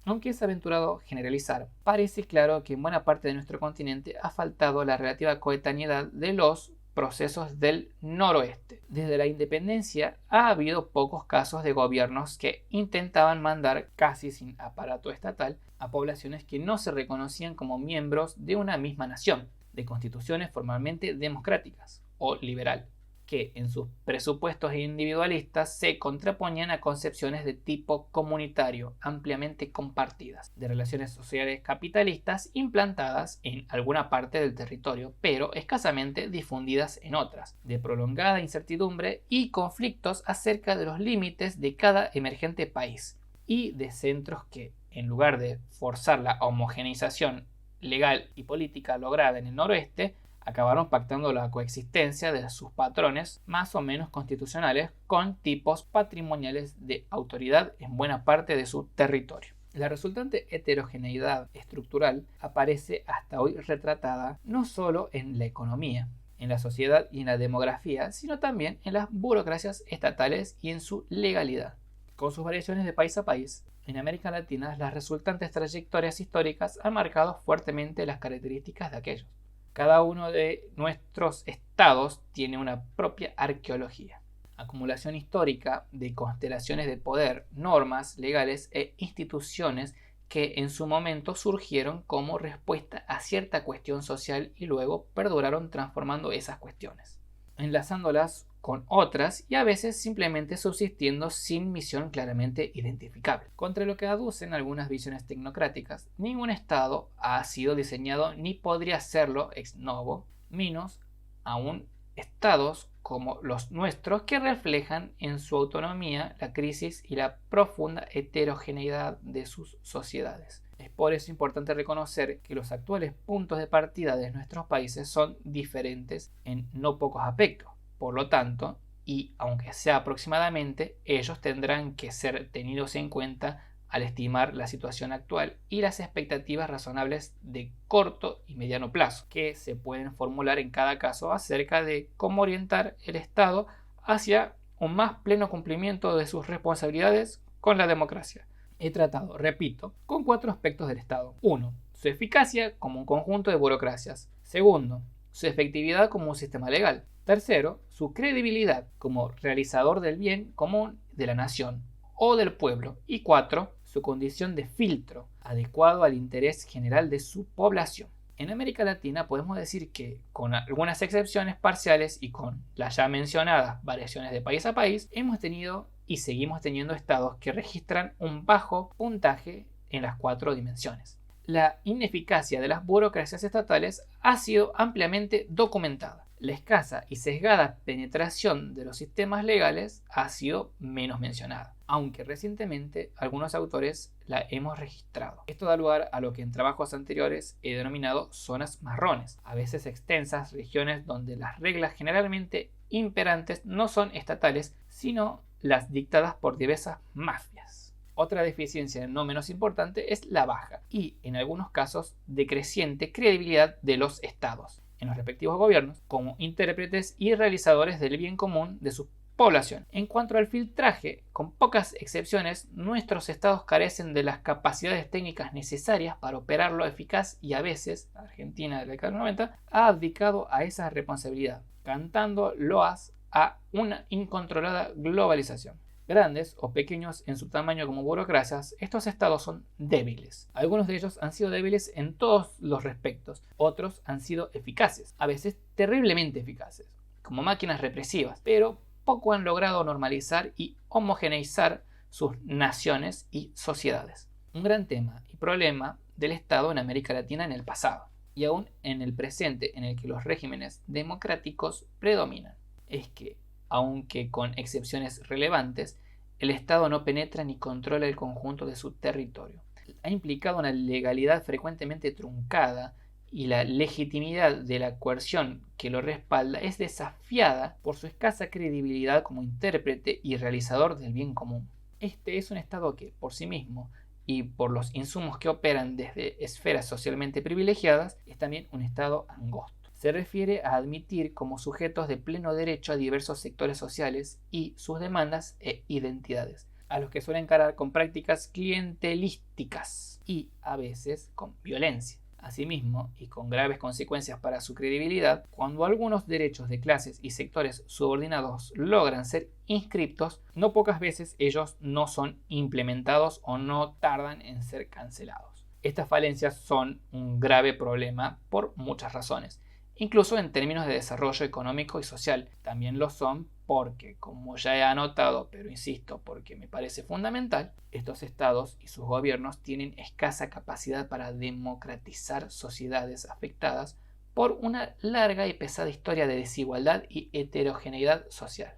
Aunque es aventurado generalizar, parece claro que en buena parte de nuestro continente ha faltado la relativa coetaneidad de los procesos del noroeste. Desde la independencia ha habido pocos casos de gobiernos que intentaban mandar casi sin aparato estatal a poblaciones que no se reconocían como miembros de una misma nación, de constituciones formalmente democráticas o liberal, que en sus presupuestos individualistas se contraponían a concepciones de tipo comunitario ampliamente compartidas, de relaciones sociales capitalistas implantadas en alguna parte del territorio, pero escasamente difundidas en otras, de prolongada incertidumbre y conflictos acerca de los límites de cada emergente país, y de centros que, en lugar de forzar la homogeneización legal y política lograda en el noroeste, acabaron pactando la coexistencia de sus patrones más o menos constitucionales con tipos patrimoniales de autoridad en buena parte de su territorio. La resultante heterogeneidad estructural aparece hasta hoy retratada no solo en la economía, en la sociedad y en la demografía, sino también en las burocracias estatales y en su legalidad. Con sus variaciones de país a país, en América Latina las resultantes trayectorias históricas han marcado fuertemente las características de aquellos. Cada uno de nuestros estados tiene una propia arqueología, acumulación histórica de constelaciones de poder, normas legales e instituciones que en su momento surgieron como respuesta a cierta cuestión social y luego perduraron transformando esas cuestiones, enlazándolas con otras y a veces simplemente subsistiendo sin misión claramente identificable. Contra lo que aducen algunas visiones tecnocráticas, ningún Estado ha sido diseñado ni podría serlo ex novo, menos aún Estados como los nuestros que reflejan en su autonomía la crisis y la profunda heterogeneidad de sus sociedades. Es por eso importante reconocer que los actuales puntos de partida de nuestros países son diferentes en no pocos aspectos. Por lo tanto, y aunque sea aproximadamente, ellos tendrán que ser tenidos en cuenta al estimar la situación actual y las expectativas razonables de corto y mediano plazo que se pueden formular en cada caso acerca de cómo orientar el Estado hacia un más pleno cumplimiento de sus responsabilidades con la democracia. He tratado, repito, con 4 aspectos del Estado. 1. Su eficacia como un conjunto de burocracias. 2. Su efectividad como un sistema legal. 3. Su credibilidad como realizador del bien común de la nación o del pueblo. Y 4. Su condición de filtro, adecuado al interés general de su población. En América Latina podemos decir que, con algunas excepciones parciales y con las ya mencionadas variaciones de país a país, hemos tenido y seguimos teniendo estados que registran un bajo puntaje en las 4 dimensiones. La ineficacia de las burocracias estatales ha sido ampliamente documentada. La escasa y sesgada penetración de los sistemas legales ha sido menos mencionada, aunque recientemente algunos autores la hemos registrado. Esto da lugar a lo que en trabajos anteriores he denominado zonas marrones, a veces extensas regiones donde las reglas generalmente imperantes no son estatales, sino las dictadas por diversas mafias. Otra deficiencia no menos importante es la baja y, en algunos casos, decreciente credibilidad de los estados en los respectivos gobiernos como intérpretes y realizadores del bien común de su población. En cuanto al filtraje, con pocas excepciones, nuestros estados carecen de las capacidades técnicas necesarias para operarlo eficaz y a veces, la Argentina de la década de los 90, ha abdicado a esa responsabilidad, cantando loas a una incontrolada globalización. Grandes o pequeños en su tamaño como burocracias, estos estados son débiles. Algunos de ellos han sido débiles en todos los respectos, otros han sido eficaces, a veces terriblemente eficaces, como máquinas represivas, pero poco han logrado normalizar y homogeneizar sus naciones y sociedades. Un gran tema y problema del Estado en América Latina en el pasado, y aún en el presente en el que los regímenes democráticos predominan, es que, aunque con excepciones relevantes, el Estado no penetra ni controla el conjunto de su territorio. Ha implicado una legalidad frecuentemente truncada y la legitimidad de la coerción que lo respalda es desafiada por su escasa credibilidad como intérprete y realizador del bien común. Este es un Estado que, por sí mismo, y por los insumos que operan desde esferas socialmente privilegiadas, es también un Estado angosto. Se refiere a admitir como sujetos de pleno derecho a diversos sectores sociales y sus demandas e identidades, a los que suele encarar con prácticas clientelísticas y, a veces, con violencia. Asimismo, y con graves consecuencias para su credibilidad, cuando algunos derechos de clases y sectores subordinados logran ser inscriptos, no pocas veces ellos no son implementados o no tardan en ser cancelados. Estas falencias son un grave problema por muchas razones. Incluso en términos de desarrollo económico y social. También lo son porque, como ya he anotado, pero insisto porque me parece fundamental, estos estados y sus gobiernos tienen escasa capacidad para democratizar sociedades afectadas por una larga y pesada historia de desigualdad y heterogeneidad social.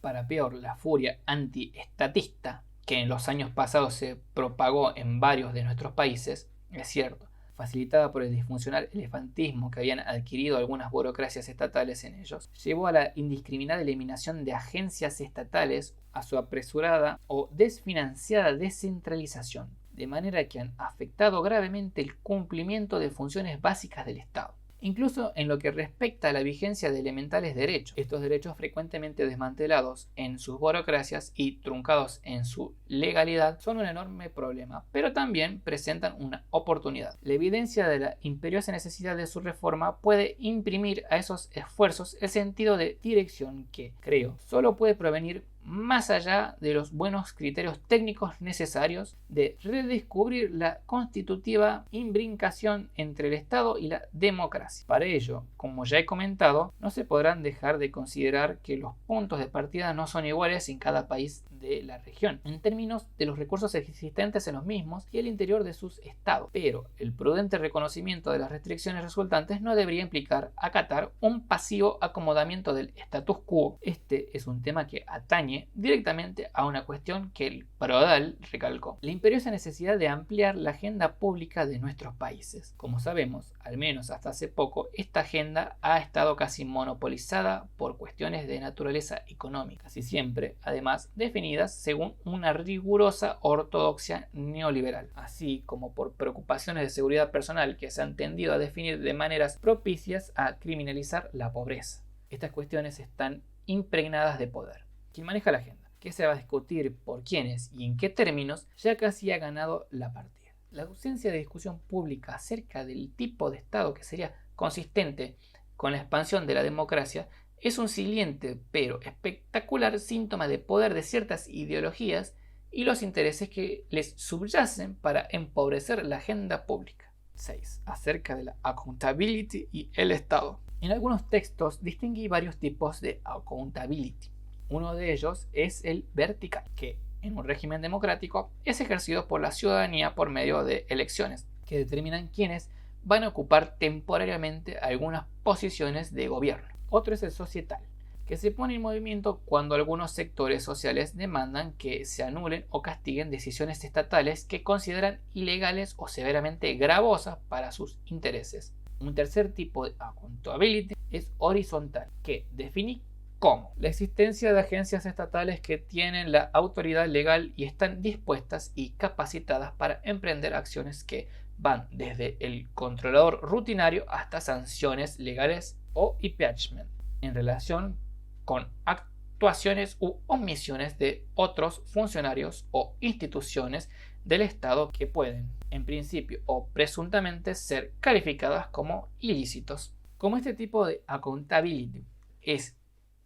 Para peor, la furia antiestatista que en los años pasados se propagó en varios de nuestros países, es cierto, facilitada por el disfuncional elefantismo que habían adquirido algunas burocracias estatales en ellos, llevó a la indiscriminada eliminación de agencias estatales, a su apresurada o desfinanciada descentralización, de manera que han afectado gravemente el cumplimiento de funciones básicas del Estado. Incluso en lo que respecta a la vigencia de elementales derechos, estos derechos frecuentemente desmantelados en sus burocracias y truncados en su legalidad son un enorme problema, pero también presentan una oportunidad. La evidencia de la imperiosa necesidad de su reforma puede imprimir a esos esfuerzos el sentido de dirección que, creo, solo puede provenir más allá de los buenos criterios técnicos necesarios de redescubrir la constitutiva imbrincación entre el Estado y la democracia. Para ello, como ya he comentado, no se podrán dejar de considerar que los puntos de partida no son iguales en cada país de la región, en términos de los recursos existentes en los mismos y el interior de sus estados, pero el prudente reconocimiento de las restricciones resultantes no debería implicar acatar un pasivo acomodamiento del status quo. Este es un tema que atañe directamente a una cuestión que el Prodal recalcó: la imperiosa necesidad de ampliar la agenda pública de nuestros países. Como sabemos, al menos hasta hace poco, esta agenda ha estado casi monopolizada por cuestiones de naturaleza económica, casi siempre, además, definidas según una rigurosa ortodoxia neoliberal, así como por preocupaciones de seguridad personal que se han tendido a definir de maneras propicias a criminalizar la pobreza. Estas cuestiones están impregnadas de poder. Quien maneja la agenda, qué se va a discutir, por quiénes y en qué términos, ya casi ha ganado la partida. La ausencia de discusión pública acerca del tipo de Estado que sería consistente con la expansión de la democracia es un siliente pero espectacular síntoma de poder de ciertas ideologías y los intereses que les subyacen para empobrecer la agenda pública. 6. Acerca de la accountability y el Estado. En algunos textos distinguí varios tipos de accountability. Uno de ellos es el vertical, que en un régimen democrático es ejercido por la ciudadanía por medio de elecciones, que determinan quiénes van a ocupar temporariamente algunas posiciones de gobierno. Otro es el societal, que se pone en movimiento cuando algunos sectores sociales demandan que se anulen o castiguen decisiones estatales que consideran ilegales o severamente gravosas para sus intereses. Un tercer tipo de accountability es horizontal, que define ¿cómo? La existencia de agencias estatales que tienen la autoridad legal y están dispuestas y capacitadas para emprender acciones que van desde el controlador rutinario hasta sanciones legales o impeachment en relación con actuaciones u omisiones de otros funcionarios o instituciones del Estado que pueden, en principio o presuntamente, ser calificadas como ilícitos. Como este tipo de accountability es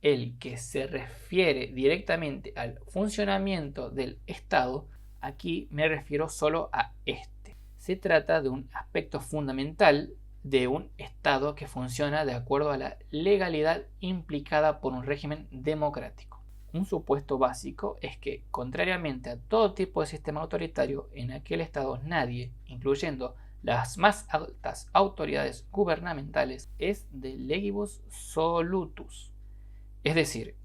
el que se refiere directamente al funcionamiento del Estado, aquí me refiero solo a este. Se trata de un aspecto fundamental de un Estado que funciona de acuerdo a la legalidad implicada por un régimen democrático. Un supuesto básico es que, contrariamente a todo tipo de sistema autoritario, en aquel Estado nadie, incluyendo las más altas autoridades gubernamentales, es de legibus solutus. Es decir,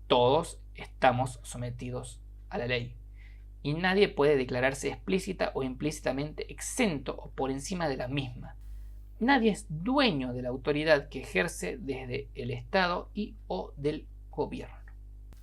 todos estamos sometidos a la ley y nadie puede declararse explícita o implícitamente exento o por encima de la misma. Nadie es dueño de la autoridad que ejerce desde el Estado y o del gobierno.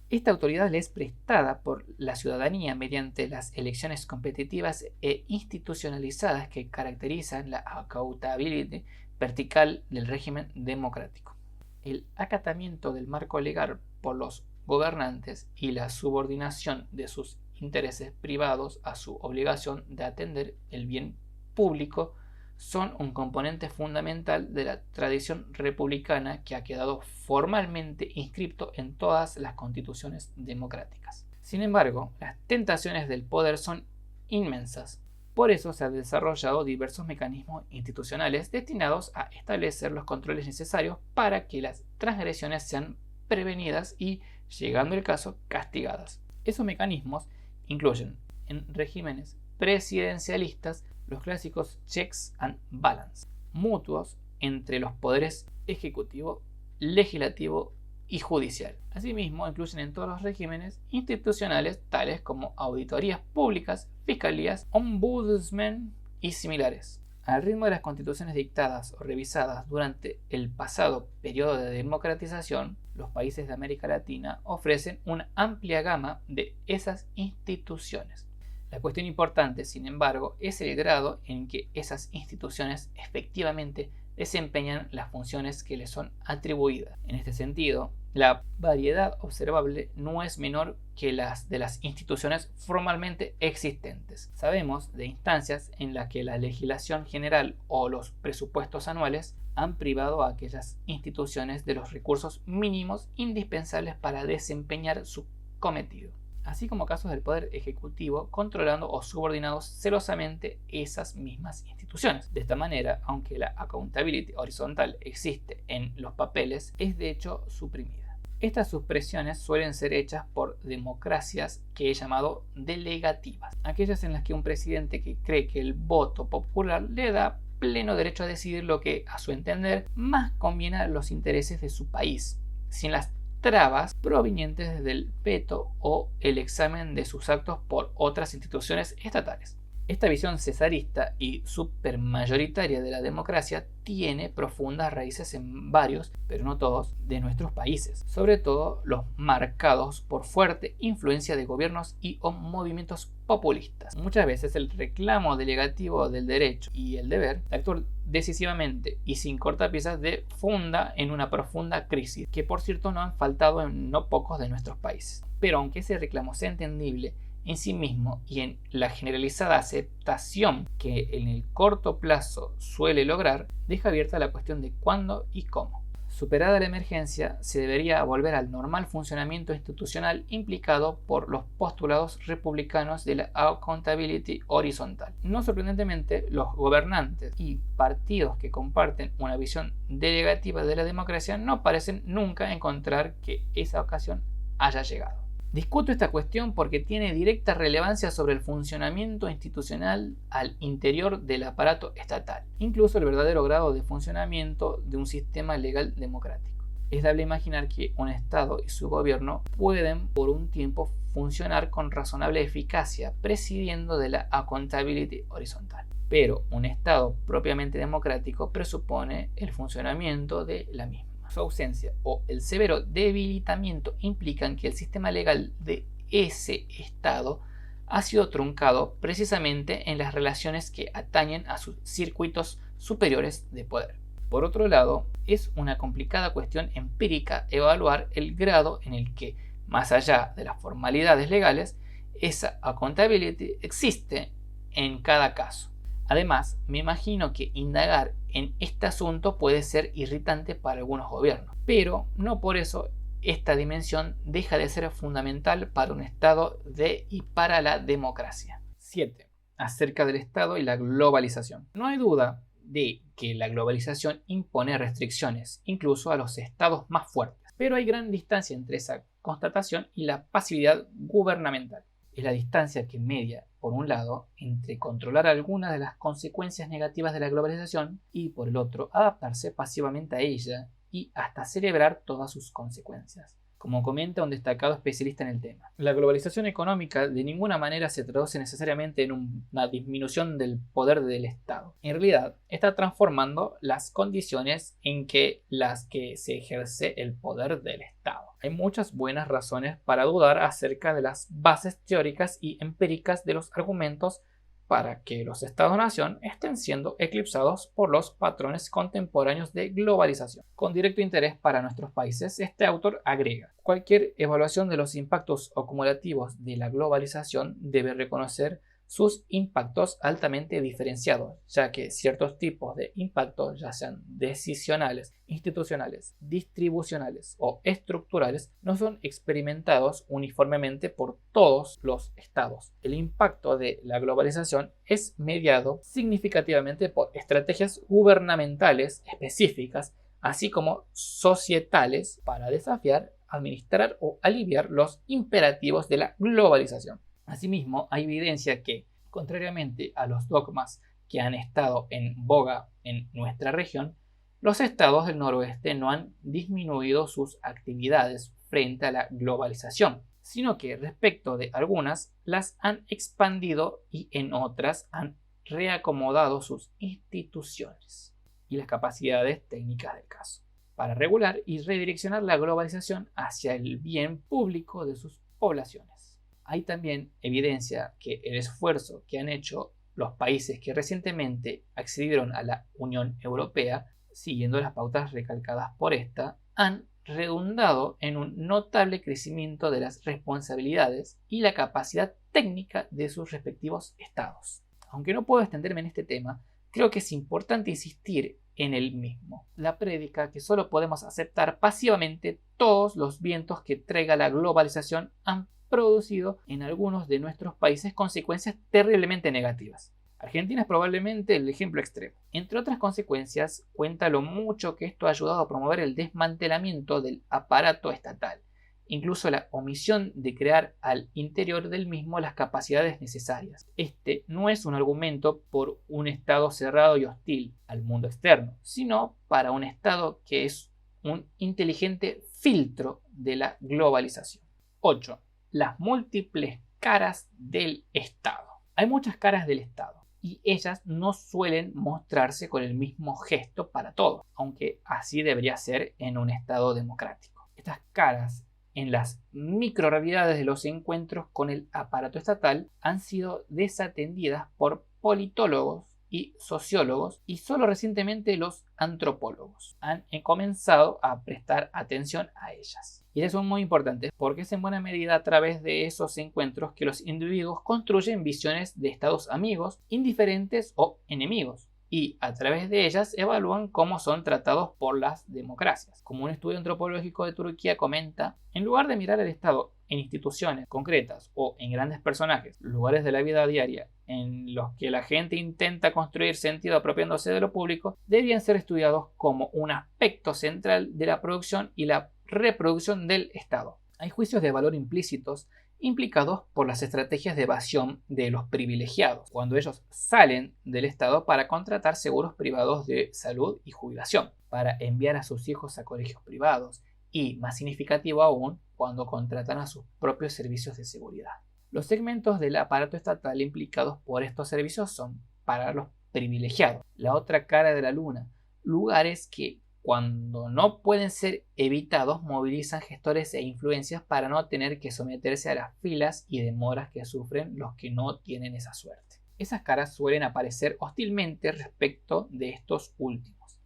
Esta autoridad le es prestada por la ciudadanía mediante las elecciones competitivas e institucionalizadas que caracterizan la accountability vertical del régimen democrático. El acatamiento del marco legal por los gobernantes y la subordinación de sus intereses privados a su obligación de atender el bien público son un componente fundamental de la tradición republicana que ha quedado formalmente inscripto en todas las constituciones democráticas. Sin embargo, las tentaciones del poder son inmensas. Por eso se han desarrollado diversos mecanismos institucionales destinados a establecer los controles necesarios para que las transgresiones sean prevenidas y, llegando el caso, castigadas. Esos mecanismos incluyen, en regímenes presidencialistas, los clásicos checks and balance, mutuos entre los poderes ejecutivo, legislativo y judicial. Asimismo, incluyen en todos los regímenes institucionales tales como auditorías públicas, fiscalías, ombudsman y similares. Al ritmo de las constituciones dictadas o revisadas durante el pasado periodo de democratización, los países de América Latina ofrecen una amplia gama de esas instituciones. La cuestión importante, sin embargo, es el grado en que esas instituciones efectivamente desempeñan las funciones que les son atribuidas. En este sentido, la variedad observable no es menor que las de las instituciones formalmente existentes. Sabemos de instancias en las que la legislación general o los presupuestos anuales han privado a aquellas instituciones de los recursos mínimos indispensables para desempeñar su cometido, así como casos del poder ejecutivo controlando o subordinados celosamente esas mismas instituciones. De esta manera, aunque la accountability horizontal existe en los papeles, es de hecho suprimida. Estas supresiones suelen ser hechas por democracias que he llamado delegativas, aquellas en las que un presidente que cree que el voto popular le da pleno derecho a decidir lo que, a su entender, más conviene a los intereses de su país, sin las trabas provenientes del veto o el examen de sus actos por otras instituciones estatales. Esta visión cesarista y supermayoritaria de la democracia tiene profundas raíces en varios, pero no todos, de nuestros países, sobre todo los marcados por fuerte influencia de gobiernos y o movimientos populistas. Muchas veces el reclamo delegativo del derecho y el deber de actuar decisivamente y sin cortapisas funda en una profunda crisis, que por cierto no han faltado en no pocos de nuestros países. Pero aunque ese reclamo sea entendible en sí mismo y en la generalizada aceptación que en el corto plazo suele lograr, deja abierta la cuestión de cuándo y cómo. Superada la emergencia, se debería volver al normal funcionamiento institucional implicado por los postulados republicanos de la accountability horizontal. No sorprendentemente, los gobernantes y partidos que comparten una visión delegativa de la democracia no parecen nunca encontrar que esa ocasión haya llegado. Discuto esta cuestión porque tiene directa relevancia sobre el funcionamiento institucional al interior del aparato estatal, incluso el verdadero grado de funcionamiento de un sistema legal democrático. Es dable imaginar que un Estado y su gobierno pueden por un tiempo funcionar con razonable eficacia, prescindiendo de la accountability horizontal. Pero un Estado propiamente democrático presupone el funcionamiento de la misma. Su ausencia o el severo debilitamiento implican que el sistema legal de ese Estado ha sido truncado precisamente en las relaciones que atañen a sus circuitos superiores de poder. Por otro lado, es una complicada cuestión empírica evaluar el grado en el que, más allá de las formalidades legales, esa accountability existe en cada caso. Además, me imagino que indagar en este asunto puede ser irritante para algunos gobiernos, pero no por eso esta dimensión deja de ser fundamental para un Estado de y para la democracia. 7. Acerca del Estado y la globalización. No hay duda de que la globalización impone restricciones, incluso a los estados más fuertes, pero hay gran distancia entre esa constatación y la pasividad gubernamental. Es la distancia que media, por un lado, entre controlar algunas de las consecuencias negativas de la globalización y, por el otro, adaptarse pasivamente a ella y hasta celebrar todas sus consecuencias, como comenta un destacado especialista en el tema. La globalización económica de ninguna manera se traduce necesariamente en una disminución del poder del Estado. En realidad, está transformando las condiciones en las que se ejerce el poder del Estado. Hay muchas buenas razones para dudar acerca de las bases teóricas y empíricas de los argumentos para que los Estados-nación estén siendo eclipsados por los patrones contemporáneos de globalización. Con directo interés para nuestros países, este autor agrega: cualquier evaluación de los impactos acumulativos de la globalización debe reconocer sus impactos altamente diferenciados, ya que ciertos tipos de impactos, ya sean decisionales, institucionales, distribucionales o estructurales, no son experimentados uniformemente por todos los estados. El impacto de la globalización es mediado significativamente por estrategias gubernamentales específicas, así como societales, para desafiar, administrar o aliviar los imperativos de la globalización. Asimismo, hay evidencia que, contrariamente a los dogmas que han estado en boga en nuestra región, los estados del noroeste no han disminuido sus actividades frente a la globalización, sino que respecto de algunas las han expandido y en otras han reacomodado sus instituciones y las capacidades técnicas del caso para regular y redireccionar la globalización hacia el bien público de sus poblaciones. Hay también evidencia que el esfuerzo que han hecho los países que recientemente accedieron a la Unión Europea, siguiendo las pautas recalcadas por esta, han redundado en un notable crecimiento de las responsabilidades y la capacidad técnica de sus respectivos estados. Aunque no puedo extenderme en este tema, creo que es importante insistir en el mismo. La prédica que solo podemos aceptar pasivamente todos los vientos que traiga la globalización han producido en algunos de nuestros países consecuencias terriblemente negativas. Argentina es probablemente el ejemplo extremo. Entre otras consecuencias, cuenta lo mucho que esto ha ayudado a promover el desmantelamiento del aparato estatal, incluso la omisión de crear al interior del mismo las capacidades necesarias. Este no es un argumento por un Estado cerrado y hostil al mundo externo, sino para un Estado que es un inteligente filtro de la globalización. 8. Las múltiples caras del Estado. Hay muchas caras del Estado y ellas no suelen mostrarse con el mismo gesto para todos, aunque así debería ser en un Estado democrático. Estas caras en las microrealidades de los encuentros con el aparato estatal han sido desatendidas por politólogos y sociólogos, y solo recientemente los antropólogos han comenzado a prestar atención a ellas. Y ellas son muy importantes porque es en buena medida a través de esos encuentros que los individuos construyen visiones de estados amigos, indiferentes o enemigos, y a través de ellas evalúan cómo son tratados por las democracias. Como un estudio antropológico de Turquía comenta, en lugar de mirar el Estado en instituciones concretas o en grandes personajes, lugares de la vida diaria en los que la gente intenta construir sentido apropiándose de lo público, debían ser estudiados como un aspecto central de la producción y la reproducción del Estado. Hay juicios de valor implícitos implicados por las estrategias de evasión de los privilegiados, cuando ellos salen del Estado para contratar seguros privados de salud y jubilación, para enviar a sus hijos a colegios privados y, más significativo aún, cuando contratan a sus propios servicios de seguridad. Los segmentos del aparato estatal implicados por estos servicios son para los privilegiados, la otra cara de la luna, lugares que, cuando no pueden ser evitados, movilizan gestores e influencias para no tener que someterse a las filas y demoras que sufren los que no tienen esa suerte. Esas caras suelen aparecer hostilmente respecto de estos últimos.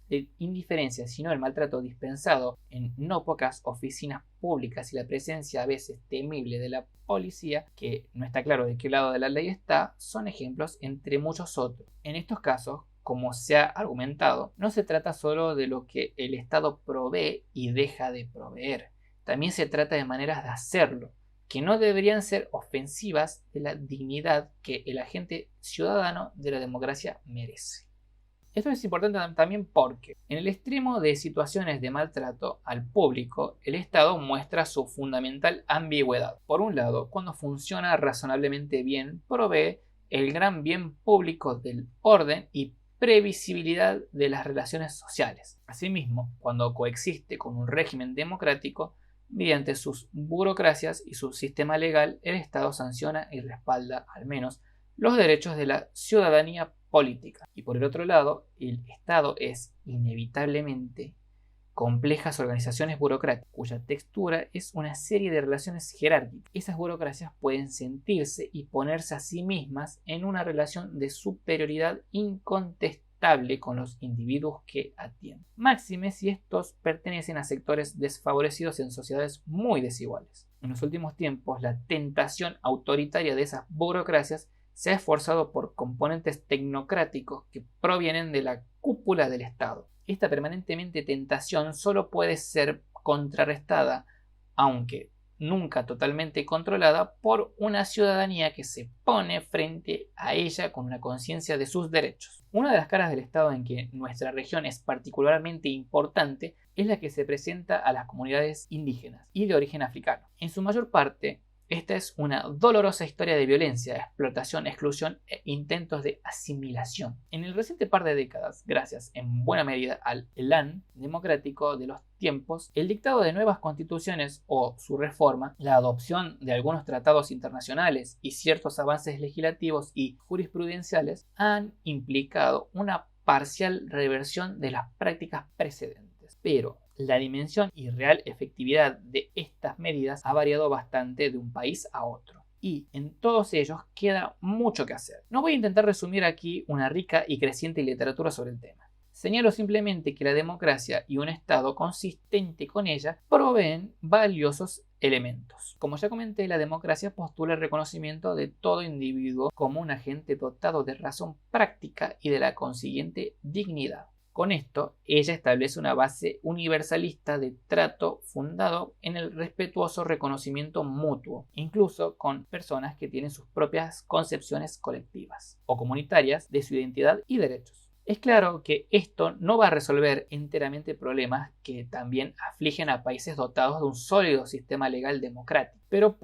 De indiferencia, sino el maltrato dispensado en no pocas oficinas públicas y la presencia a veces temible de la policía, que no está claro de qué lado de la ley está, son ejemplos entre muchos otros. En estos casos, como se ha argumentado, no se trata solo de lo que el Estado provee y deja de proveer, también se trata de maneras de hacerlo, que no deberían ser ofensivas de la dignidad que el agente ciudadano de la democracia merece. Esto es importante también porque, en el extremo de situaciones de maltrato al público, el Estado muestra su fundamental ambigüedad. Por un lado, cuando funciona razonablemente bien, provee el gran bien público del orden y previsibilidad de las relaciones sociales. Asimismo, cuando coexiste con un régimen democrático, mediante sus burocracias y su sistema legal, el Estado sanciona y respalda, al menos, los derechos de la ciudadanía política. Y por el otro lado, el Estado es inevitablemente complejas organizaciones burocráticas, cuya textura es una serie de relaciones jerárquicas. Esas burocracias pueden sentirse y ponerse a sí mismas en una relación de superioridad incontestable con los individuos que atienden. Máxime si estos pertenecen a sectores desfavorecidos en sociedades muy desiguales. En los últimos tiempos, la tentación autoritaria de esas burocracias se ha esforzado por componentes tecnocráticos que provienen de la cúpula del Estado. Esta permanentemente tentación solo puede ser contrarrestada, aunque nunca totalmente controlada, por una ciudadanía que se pone frente a ella con una conciencia de sus derechos. Una de las caras del Estado en que nuestra región es particularmente importante es la que se presenta a las comunidades indígenas y de origen africano. En su mayor parte, esta es una dolorosa historia de violencia, explotación, exclusión e intentos de asimilación. En el reciente par de décadas, gracias en buena medida al elan democrático de los tiempos, el dictado de nuevas constituciones o su reforma, la adopción de algunos tratados internacionales y ciertos avances legislativos y jurisprudenciales han implicado una parcial reversión de las prácticas precedentes. Pero la dimensión y real efectividad de estas medidas ha variado bastante de un país a otro, y en todos ellos queda mucho que hacer. No voy a intentar resumir aquí una rica y creciente literatura sobre el tema. Señalo simplemente que la democracia y un Estado consistente con ella proveen valiosos elementos. Como ya comenté, la democracia postula el reconocimiento de todo individuo como un agente dotado de razón práctica y de la consiguiente dignidad. Con esto, ella establece una base universalista de trato fundado en el respetuoso reconocimiento mutuo, incluso con personas que tienen sus propias concepciones colectivas o comunitarias de su identidad y derechos. Es claro que esto no va a resolver enteramente problemas que también afligen a países dotados de un sólido sistema legal democrático, pero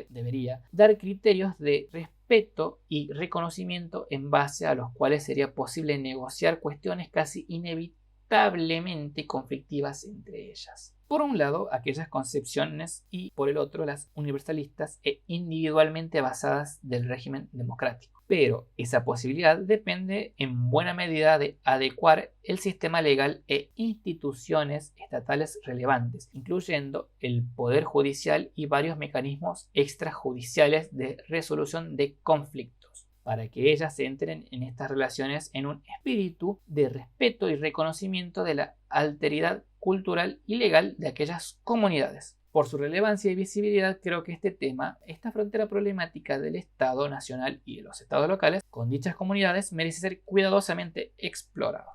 debería, dar criterios de respeto y reconocimiento en base a los cuales sería posible negociar cuestiones casi inevitablemente conflictivas entre ellas. Por un lado, aquellas concepciones y por el otro, las universalistas e individualmente basadas del régimen democrático. Pero esa posibilidad depende en buena medida de adecuar el sistema legal e instituciones estatales relevantes, incluyendo el poder judicial y varios mecanismos extrajudiciales de resolución de conflictos, para que ellas entren en estas relaciones en un espíritu de respeto y reconocimiento de la alteridad cultural y legal de aquellas comunidades. Por su relevancia y visibilidad, creo que este tema, esta frontera problemática del Estado nacional y de los estados locales con dichas comunidades, merece ser cuidadosamente explorado.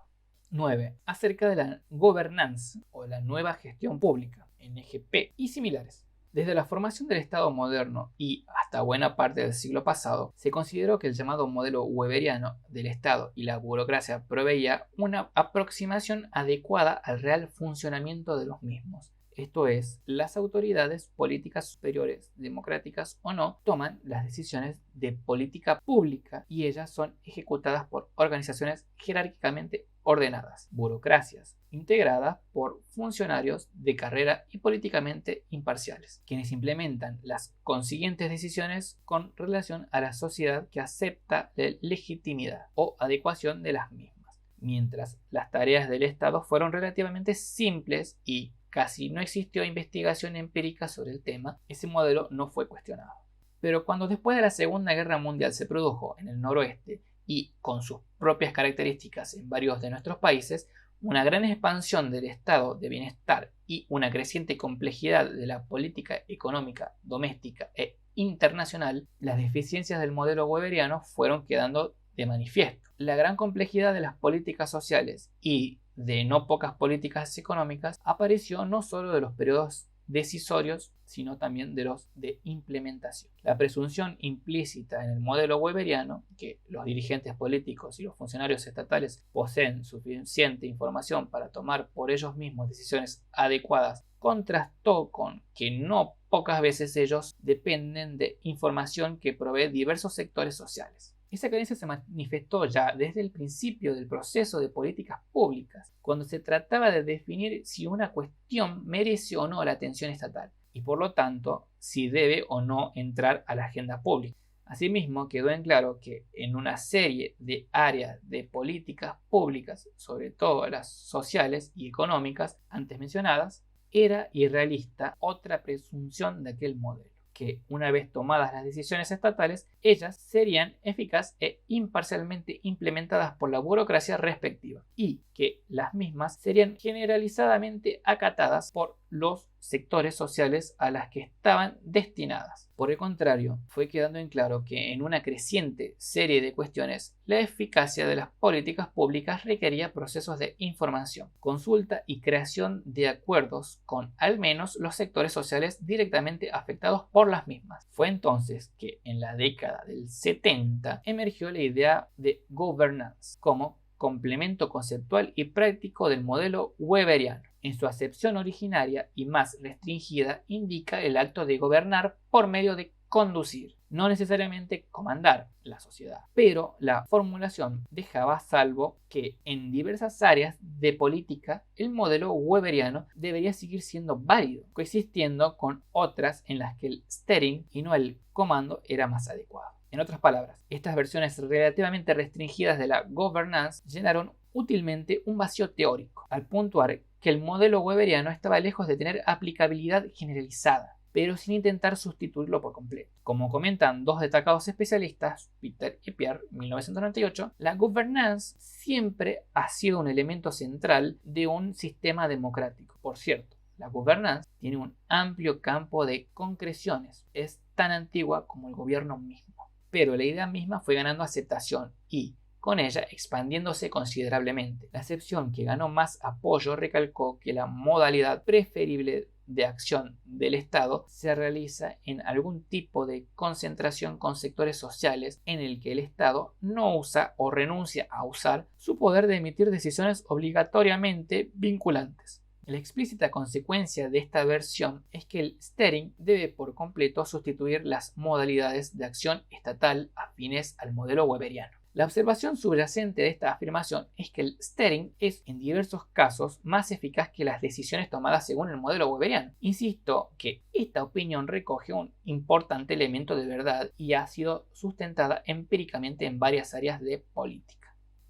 9. Acerca de la governance o la nueva gestión pública, NGP, y similares. Desde la formación del Estado moderno y hasta buena parte del siglo pasado, se consideró que el llamado modelo weberiano del Estado y la burocracia proveía una aproximación adecuada al real funcionamiento de los mismos. Esto es, las autoridades políticas superiores, democráticas o no, toman las decisiones de política pública y ellas son ejecutadas por organizaciones jerárquicamente ordenadas, burocracias integradas por funcionarios de carrera y políticamente imparciales, quienes implementan las consiguientes decisiones con relación a la sociedad que acepta la legitimidad o adecuación de las mismas. Mientras las tareas del Estado fueron relativamente simples y casi no existió investigación empírica sobre el tema, ese modelo no fue cuestionado. Pero cuando después de la Segunda Guerra Mundial se produjo en el noroeste y con sus propias características en varios de nuestros países, una gran expansión del estado de bienestar y una creciente complejidad de la política económica doméstica e internacional, las deficiencias del modelo weberiano fueron quedando de manifiesto. La gran complejidad de las políticas sociales y de no pocas políticas económicas apareció no solo de los periodos decisorios, sino también de los de implementación. La presunción implícita en el modelo weberiano, que los dirigentes políticos y los funcionarios estatales poseen suficiente información para tomar por ellos mismos decisiones adecuadas, contrastó con que no pocas veces ellos dependen de información que provee diversos sectores sociales. Esa carencia se manifestó ya desde el principio del proceso de políticas públicas, cuando se trataba de definir si una cuestión merece o no la atención estatal, y por lo tanto, si debe o no entrar a la agenda pública. Asimismo, quedó en claro que en una serie de áreas de políticas públicas, sobre todo las sociales y económicas antes mencionadas, era irrealista otra presunción de aquel modelo, que una vez tomadas las decisiones estatales, ellas serían eficaz e imparcialmente implementadas por la burocracia respectiva y que las mismas serían generalizadamente acatadas por los sectores sociales a las que estaban destinadas. Por el contrario, fue quedando en claro que en una creciente serie de cuestiones, la eficacia de las políticas públicas requería procesos de información, consulta y creación de acuerdos con al menos los sectores sociales directamente afectados por las mismas. Fue entonces que en la década del 70 emergió la idea de governance como complemento conceptual y práctico del modelo weberiano. En su acepción originaria y más restringida, indica el acto de gobernar por medio de conducir, no necesariamente comandar la sociedad. Pero la formulación dejaba salvo que en diversas áreas de política el modelo weberiano debería seguir siendo válido, coexistiendo con otras en las que el steering y no el comando era más adecuado. En otras palabras, estas versiones relativamente restringidas de la governance llenaron útilmente un vacío teórico, al puntuar que el modelo weberiano estaba lejos de tener aplicabilidad generalizada, pero sin intentar sustituirlo por completo. Como comentan dos destacados especialistas, Peter y Pierre, 1998, la governance siempre ha sido un elemento central de un sistema democrático. Por cierto, la governance tiene un amplio campo de concreciones, es tan antigua como el gobierno mismo. Pero la idea misma fue ganando aceptación y, con ella, expandiéndose considerablemente. La acepción que ganó más apoyo recalcó que la modalidad preferible de acción del Estado se realiza en algún tipo de concentración con sectores sociales en el que el Estado no usa o renuncia a usar su poder de emitir decisiones obligatoriamente vinculantes. La explícita consecuencia de esta versión es que el steering debe por completo sustituir las modalidades de acción estatal afines al modelo weberiano. La observación subyacente de esta afirmación es que el steering es en diversos casos más eficaz que las decisiones tomadas según el modelo weberiano. Insisto que esta opinión recoge un importante elemento de verdad y ha sido sustentada empíricamente en varias áreas de política.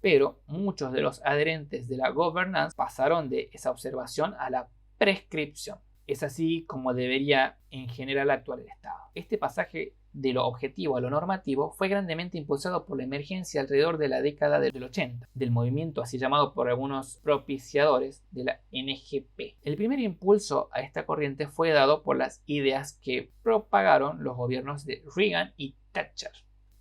Pero muchos de los adherentes de la governance pasaron de esa observación a la prescripción. Es así como debería en general actuar el Estado. Este pasaje de lo objetivo a lo normativo fue grandemente impulsado por la emergencia alrededor de la década del 80, del movimiento así llamado por algunos propiciadores de la NGP. El primer impulso a esta corriente fue dado por las ideas que propagaron los gobiernos de Reagan y Thatcher,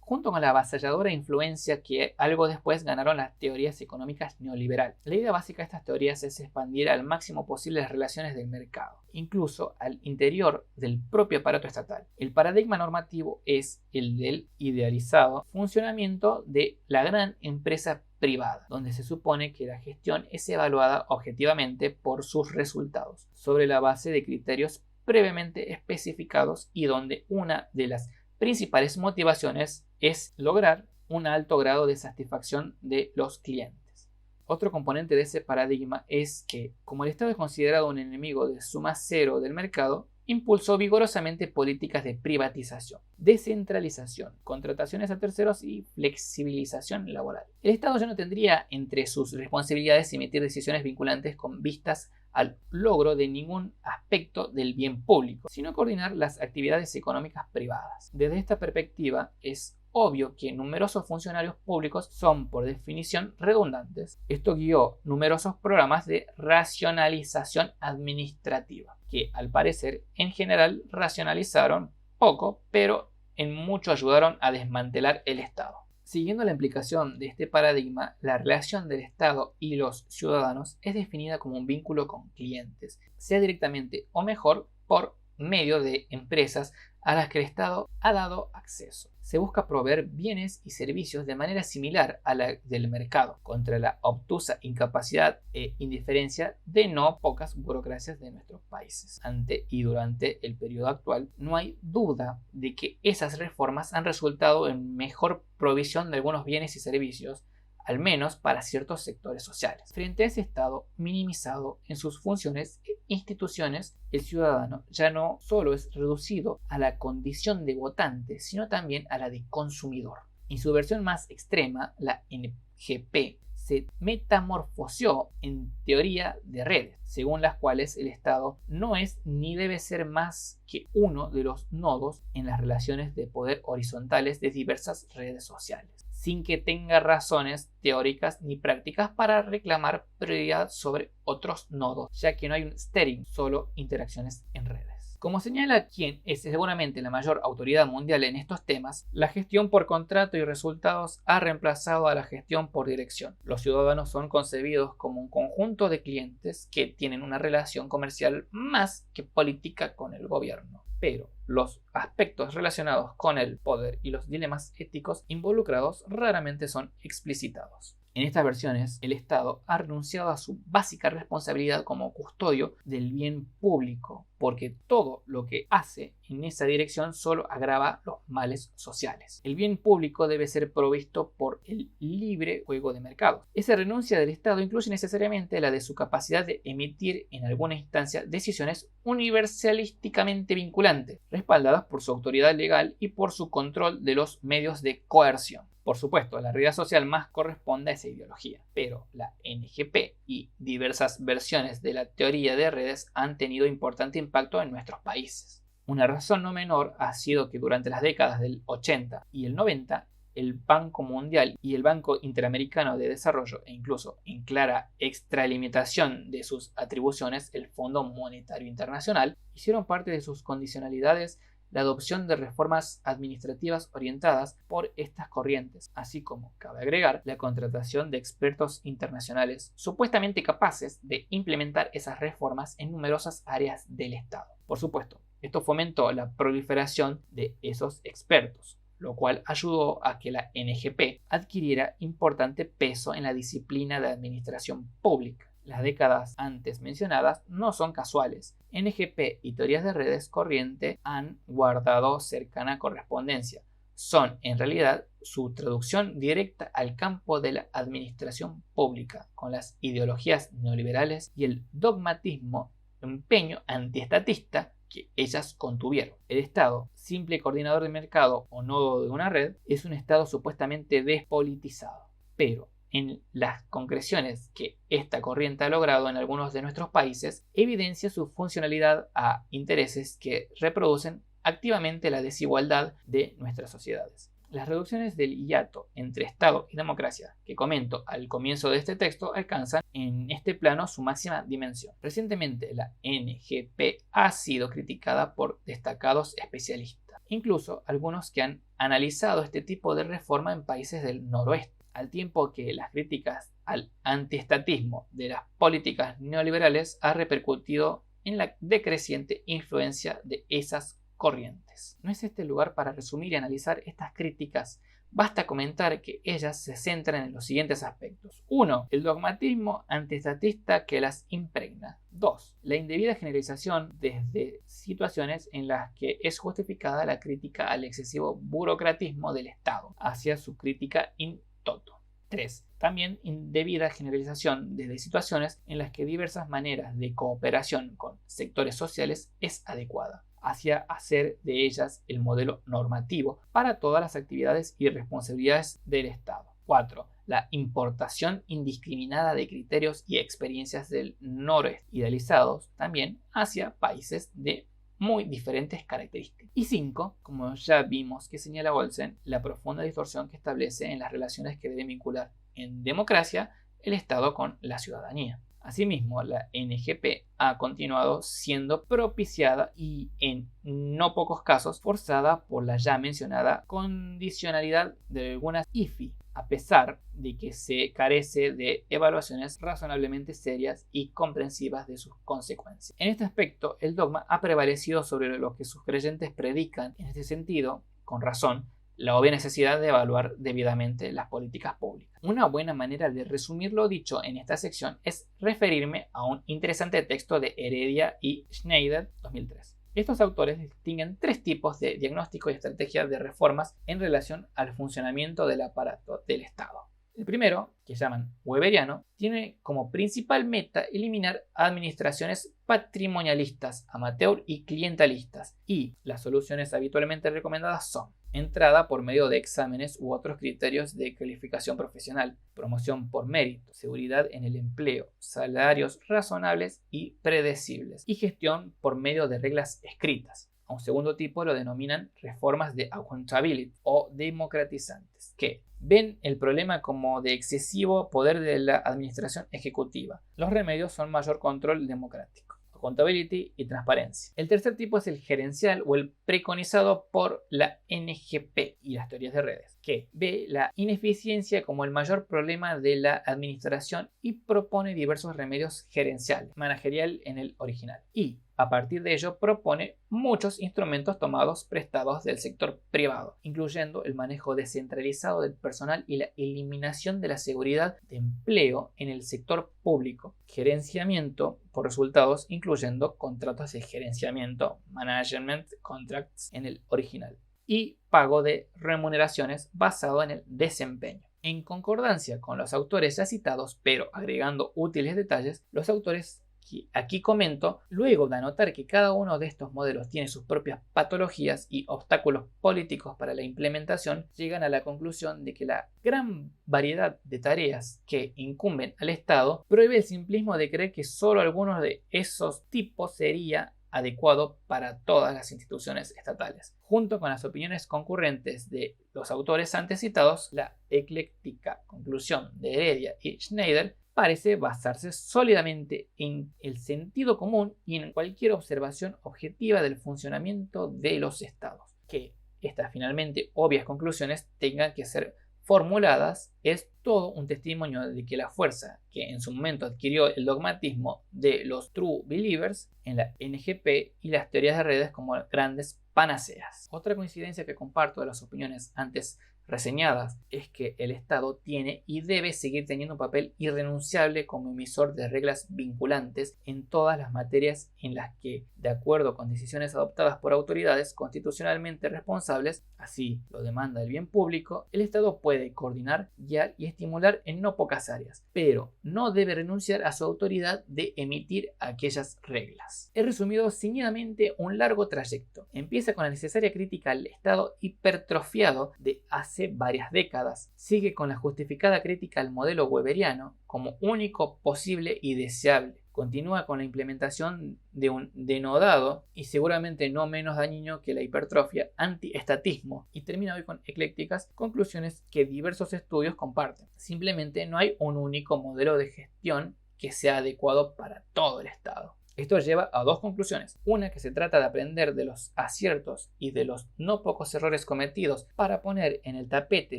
junto con la avasalladora influencia que algo después ganaron las teorías económicas neoliberales. La idea básica de estas teorías es expandir al máximo posible las relaciones del mercado, incluso al interior del propio aparato estatal. El paradigma normativo es el del idealizado funcionamiento de la gran empresa privada, donde se supone que la gestión es evaluada objetivamente por sus resultados, sobre la base de criterios previamente especificados y donde una de las principales motivaciones es lograr un alto grado de satisfacción de los clientes. Otro componente de ese paradigma es que, como el Estado es considerado un enemigo de suma cero del mercado, impulsó vigorosamente políticas de privatización, descentralización, contrataciones a terceros y flexibilización laboral. El Estado ya no tendría entre sus responsabilidades emitir decisiones vinculantes con vistas al logro de ningún aspecto del bien público, sino coordinar las actividades económicas privadas. Desde esta perspectiva, es obvio que numerosos funcionarios públicos son por definición redundantes. Esto guió numerosos programas de racionalización administrativa, que al parecer en general racionalizaron poco, pero en mucho ayudaron a desmantelar el Estado. Siguiendo la implicación de este paradigma, la relación del Estado y los ciudadanos es definida como un vínculo con clientes, sea directamente o mejor por medio de empresas a las que el Estado ha dado acceso. Se busca proveer bienes y servicios de manera similar a la del mercado, contra la obtusa incapacidad e indiferencia de no pocas burocracias de nuestros países. Ante y durante el periodo actual, no hay duda de que esas reformas han resultado en mejor provisión de algunos bienes y servicios, al menos para ciertos sectores sociales. Frente a ese Estado minimizado en sus funciones e instituciones, el ciudadano ya no solo es reducido a la condición de votante, sino también a la de consumidor. En su versión más extrema, la NGP se metamorfoseó en teoría de redes, según las cuales el Estado no es ni debe ser más que uno de los nodos en las relaciones de poder horizontales de diversas redes sociales, sin que tenga razones teóricas ni prácticas para reclamar prioridad sobre otros nodos, ya que no hay un steering, solo interacciones en redes. Como señala quien es seguramente la mayor autoridad mundial en estos temas, la gestión por contrato y resultados ha reemplazado a la gestión por dirección. Los ciudadanos son concebidos como un conjunto de clientes que tienen una relación comercial más que política con el gobierno. Pero los aspectos relacionados con el poder y los dilemas éticos involucrados raramente son explicitados. En estas versiones, el Estado ha renunciado a su básica responsabilidad como custodio del bien público, porque todo lo que hace en esa dirección solo agrava los males sociales. El bien público debe ser provisto por el libre juego de mercado. Esa renuncia del Estado incluye necesariamente la de su capacidad de emitir en alguna instancia decisiones universalísticamente vinculantes, respaldadas por su autoridad legal y por su control de los medios de coerción. Por supuesto, la realidad social más corresponde a esa ideología, pero la NGP y diversas versiones de la teoría de redes han tenido importante impacto en nuestros países. Una razón no menor ha sido que durante las décadas del 80 y el 90, el Banco Mundial y el Banco Interamericano de Desarrollo, e incluso en clara extralimitación de sus atribuciones, el Fondo Monetario Internacional, hicieron parte de sus condicionalidades la adopción de reformas administrativas orientadas por estas corrientes, así como, cabe agregar, la contratación de expertos internacionales supuestamente capaces de implementar esas reformas en numerosas áreas del Estado. Por supuesto, esto fomentó la proliferación de esos expertos, lo cual ayudó a que la NGP adquiriera importante peso en la disciplina de administración pública. Las décadas antes mencionadas no son casuales. NGP y teorías de redes corriente han guardado cercana correspondencia. Son, en realidad, su traducción directa al campo de la administración pública, con las ideologías neoliberales y el dogmatismo, empeño antiestatista que ellas contuvieron. El Estado, simple coordinador de mercado o nodo de una red, es un Estado supuestamente despolitizado. Pero en las concreciones que esta corriente ha logrado en algunos de nuestros países, evidencia su funcionalidad a intereses que reproducen activamente la desigualdad de nuestras sociedades. Las reducciones del hiato entre Estado y democracia que comento al comienzo de este texto alcanzan en este plano su máxima dimensión. Recientemente la NGP ha sido criticada por destacados especialistas, incluso algunos que han analizado este tipo de reforma en países del noroeste, al tiempo que las críticas al antiestatismo de las políticas neoliberales ha repercutido en la decreciente influencia de esas corrientes. No es este el lugar para resumir y analizar estas críticas. Basta comentar que ellas se centran en los siguientes aspectos. 1. El dogmatismo antiestatista que las impregna. 2. La indebida generalización desde situaciones en las que es justificada la crítica al excesivo burocratismo del Estado hacia su crítica in toto. 3. También indebida generalización desde situaciones en las que diversas maneras de cooperación con sectores sociales es adecuada, hacia hacer de ellas el modelo normativo para todas las actividades y responsabilidades del Estado. 4. La importación indiscriminada de criterios y experiencias del noreste idealizados también hacia países de muy diferentes características. Y 5, como ya vimos que señala Olsen, la profunda distorsión que establece en las relaciones que deben vincular en democracia el Estado con la ciudadanía. Asimismo, la NGP ha continuado siendo propiciada y, en no pocos casos, forzada por la ya mencionada condicionalidad de algunas IFI, a pesar de que se carece de evaluaciones razonablemente serias y comprensivas de sus consecuencias. En este aspecto, el dogma ha prevalecido sobre lo que sus creyentes predican. En este sentido, con razón, la obvia necesidad de evaluar debidamente las políticas públicas. Una buena manera de resumir lo dicho en esta sección es referirme a un interesante texto de Heredia y Schneider, 2003. Estos autores distinguen tres tipos de diagnóstico y estrategias de reformas en relación al funcionamiento del aparato del Estado. El primero, que llaman weberiano, tiene como principal meta eliminar administraciones patrimonialistas, amateur y clientalistas, y las soluciones habitualmente recomendadas son entrada por medio de exámenes u otros criterios de calificación profesional, promoción por mérito, seguridad en el empleo, salarios razonables y predecibles, y gestión por medio de reglas escritas. A un segundo tipo lo denominan reformas de accountability o democratizantes, que ven el problema como de excesivo poder de la administración ejecutiva. Los remedios son mayor control democrático, accountability y transparencia. El tercer tipo es el gerencial o el preconizado por la NGP y las teorías de redes, que ve la ineficiencia como el mayor problema de la administración y propone diversos remedios gerenciales, managerial en el original, y a partir de ello propone muchos instrumentos tomados prestados del sector privado, incluyendo el manejo descentralizado del personal y la eliminación de la seguridad de empleo en el sector público, gerenciamiento por resultados, incluyendo contratos de gerenciamiento, management contracts en el original, y pago de remuneraciones basado en el desempeño. En concordancia con los autores ya citados, pero agregando útiles detalles, los autores que aquí comento, luego de anotar que cada uno de estos modelos tiene sus propias patologías y obstáculos políticos para la implementación, llegan a la conclusión de que la gran variedad de tareas que incumben al Estado prohíbe el simplismo de creer que solo algunos de esos tipos sería adecuado para todas las instituciones estatales. Junto con las opiniones concurrentes de los autores antes citados, la ecléctica conclusión de Heredia y Schneider parece basarse sólidamente en el sentido común y en cualquier observación objetiva del funcionamiento de los estados. Que estas finalmente obvias conclusiones tengan que ser formuladas es todo un testimonio de que la fuerza que en su momento adquirió el dogmatismo de los True Believers en la NGP y las teorías de redes como grandes panaceas. Otra coincidencia que comparto de las opiniones antes reseñadas es que el Estado tiene y debe seguir teniendo un papel irrenunciable como emisor de reglas vinculantes en todas las materias en las que, de acuerdo con decisiones adoptadas por autoridades constitucionalmente responsables, así lo demanda el bien público, el Estado puede coordinar, guiar y estimular en no pocas áreas, pero no debe renunciar a su autoridad de emitir aquellas reglas. He resumido ceñidamente un largo trayecto. Empieza con la necesaria crítica al Estado hipertrofiado de hace varias décadas. Sigue con la justificada crítica al modelo weberiano como único posible y deseable. Continúa con la implementación de un denodado y seguramente no menos dañino que la hipertrofia antiestatismo, y termina hoy con eclécticas conclusiones que diversos estudios comparten. Simplemente no hay un único modelo de gestión que sea adecuado para todo el Estado. Esto lleva a dos conclusiones. Una, que se trata de aprender de los aciertos y de los no pocos errores cometidos para poner en el tapete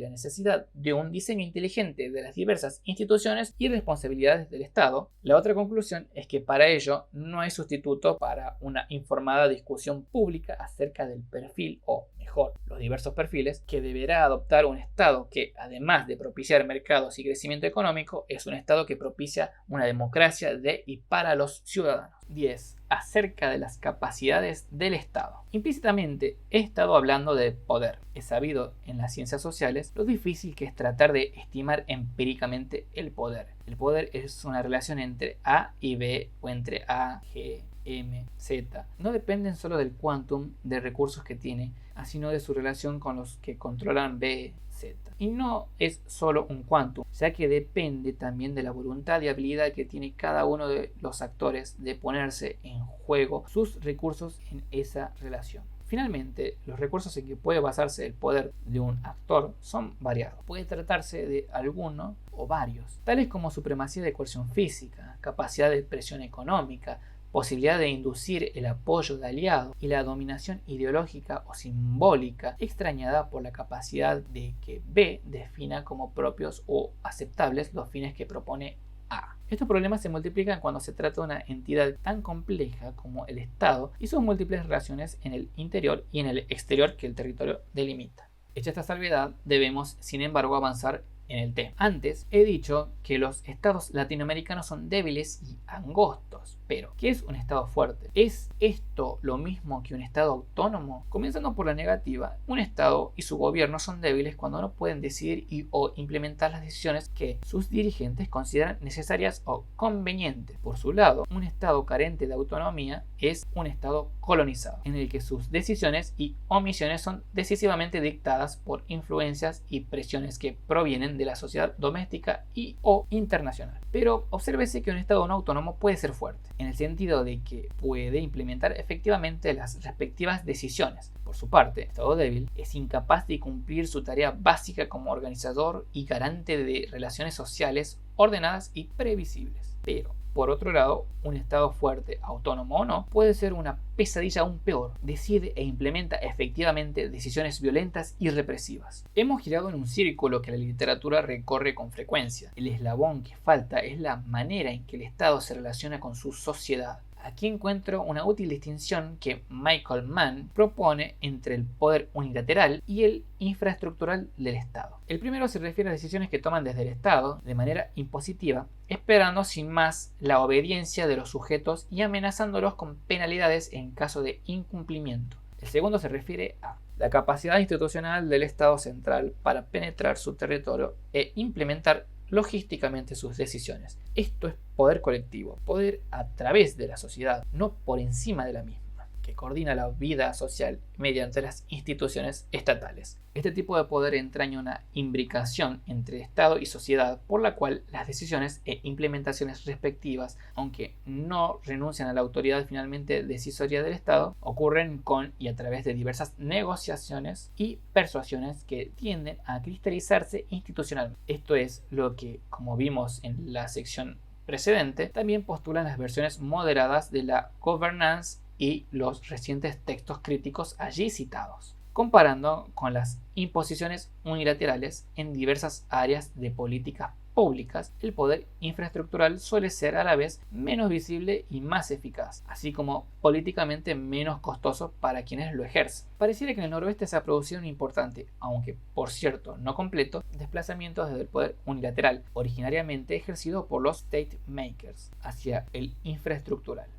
la necesidad de un diseño inteligente de las diversas instituciones y responsabilidades del Estado. La otra conclusión es que para ello no hay sustituto para una informada discusión pública acerca del perfil, o mejor, los diversos perfiles que deberá adoptar un Estado que, además de propiciar mercados y crecimiento económico, es un Estado que propicia una democracia de y para los ciudadanos. 10. Acerca de las capacidades del Estado. Implícitamente he estado hablando de poder. Es sabido en las ciencias sociales lo difícil que es tratar de estimar empíricamente el poder. El poder es una relación entre A y B, o entre A, G, M, Z. No dependen solo del quantum de recursos que tiene, sino de su relación con los que controlan B, Z. Y no es solo un quantum, ya que depende también de la voluntad y habilidad que tiene cada uno de los actores de ponerse en juego sus recursos en esa relación. Finalmente, los recursos en que puede basarse el poder de un actor son variados. Puede tratarse de alguno o varios, tales como supremacía de coerción física, capacidad de presión económica, posibilidad de inducir el apoyo de aliados y la dominación ideológica o simbólica extrañada por la capacidad de que B defina como propios o aceptables los fines que propone A. Estos problemas se multiplican cuando se trata de una entidad tan compleja como el Estado y sus múltiples relaciones en el interior y en el exterior que el territorio delimita. Hecha esta salvedad, debemos, sin embargo, avanzar en el tema. Antes he dicho que los estados latinoamericanos son débiles y angostos, pero ¿qué es un estado fuerte? ¿Es esto lo mismo que un estado autónomo? Comenzando por la negativa, un estado y su gobierno son débiles cuando no pueden decidir o implementar las decisiones que sus dirigentes consideran necesarias o convenientes. Por su lado, un estado carente de autonomía es un estado colonizado, en el que sus decisiones y omisiones son decisivamente dictadas por influencias y presiones que provienen de la sociedad doméstica y o internacional. Pero obsérvese que un estado no autónomo puede ser fuerte, en el sentido de que puede implementar efectivamente las respectivas decisiones. Por su parte, el estado débil es incapaz de cumplir su tarea básica como organizador y garante de relaciones sociales ordenadas y previsibles. Pero por otro lado, un estado fuerte, autónomo o no, puede ser una pesadilla aún peor. Decide e implementa efectivamente decisiones violentas y represivas. Hemos girado en un círculo que la literatura recorre con frecuencia. El eslabón que falta es la manera en que el Estado se relaciona con su sociedad. Aquí encuentro una útil distinción que Michael Mann propone entre el poder unilateral y el infraestructural del Estado. El primero se refiere a decisiones que toman desde el Estado de manera impositiva, esperando sin más la obediencia de los sujetos y amenazándolos con penalidades en caso de incumplimiento. El segundo se refiere a la capacidad institucional del Estado central para penetrar su territorio e implementar logísticamente sus decisiones. Esto es poder colectivo, poder a través de la sociedad, no por encima de la misma, que coordina la vida social mediante las instituciones estatales. Este tipo de poder entraña una imbricación entre Estado y sociedad por la cual las decisiones e implementaciones respectivas, aunque no renuncian a la autoridad finalmente decisoria del Estado, ocurren con y a través de diversas negociaciones y persuasiones que tienden a cristalizarse institucionalmente. Esto es lo que, como vimos en la sección precedente, también postulan las versiones moderadas de la governance y los recientes textos críticos allí citados, comparando con las imposiciones unilaterales en diversas áreas de políticas públicas. El poder infraestructural suele ser a la vez menos visible y más eficaz, así como políticamente menos costoso para quienes lo ejercen. Pareciera que en el noroeste se ha producido un importante, aunque por cierto no completo, desplazamiento desde el poder unilateral, originariamente ejercido por los state makers, hacia el infraestructural.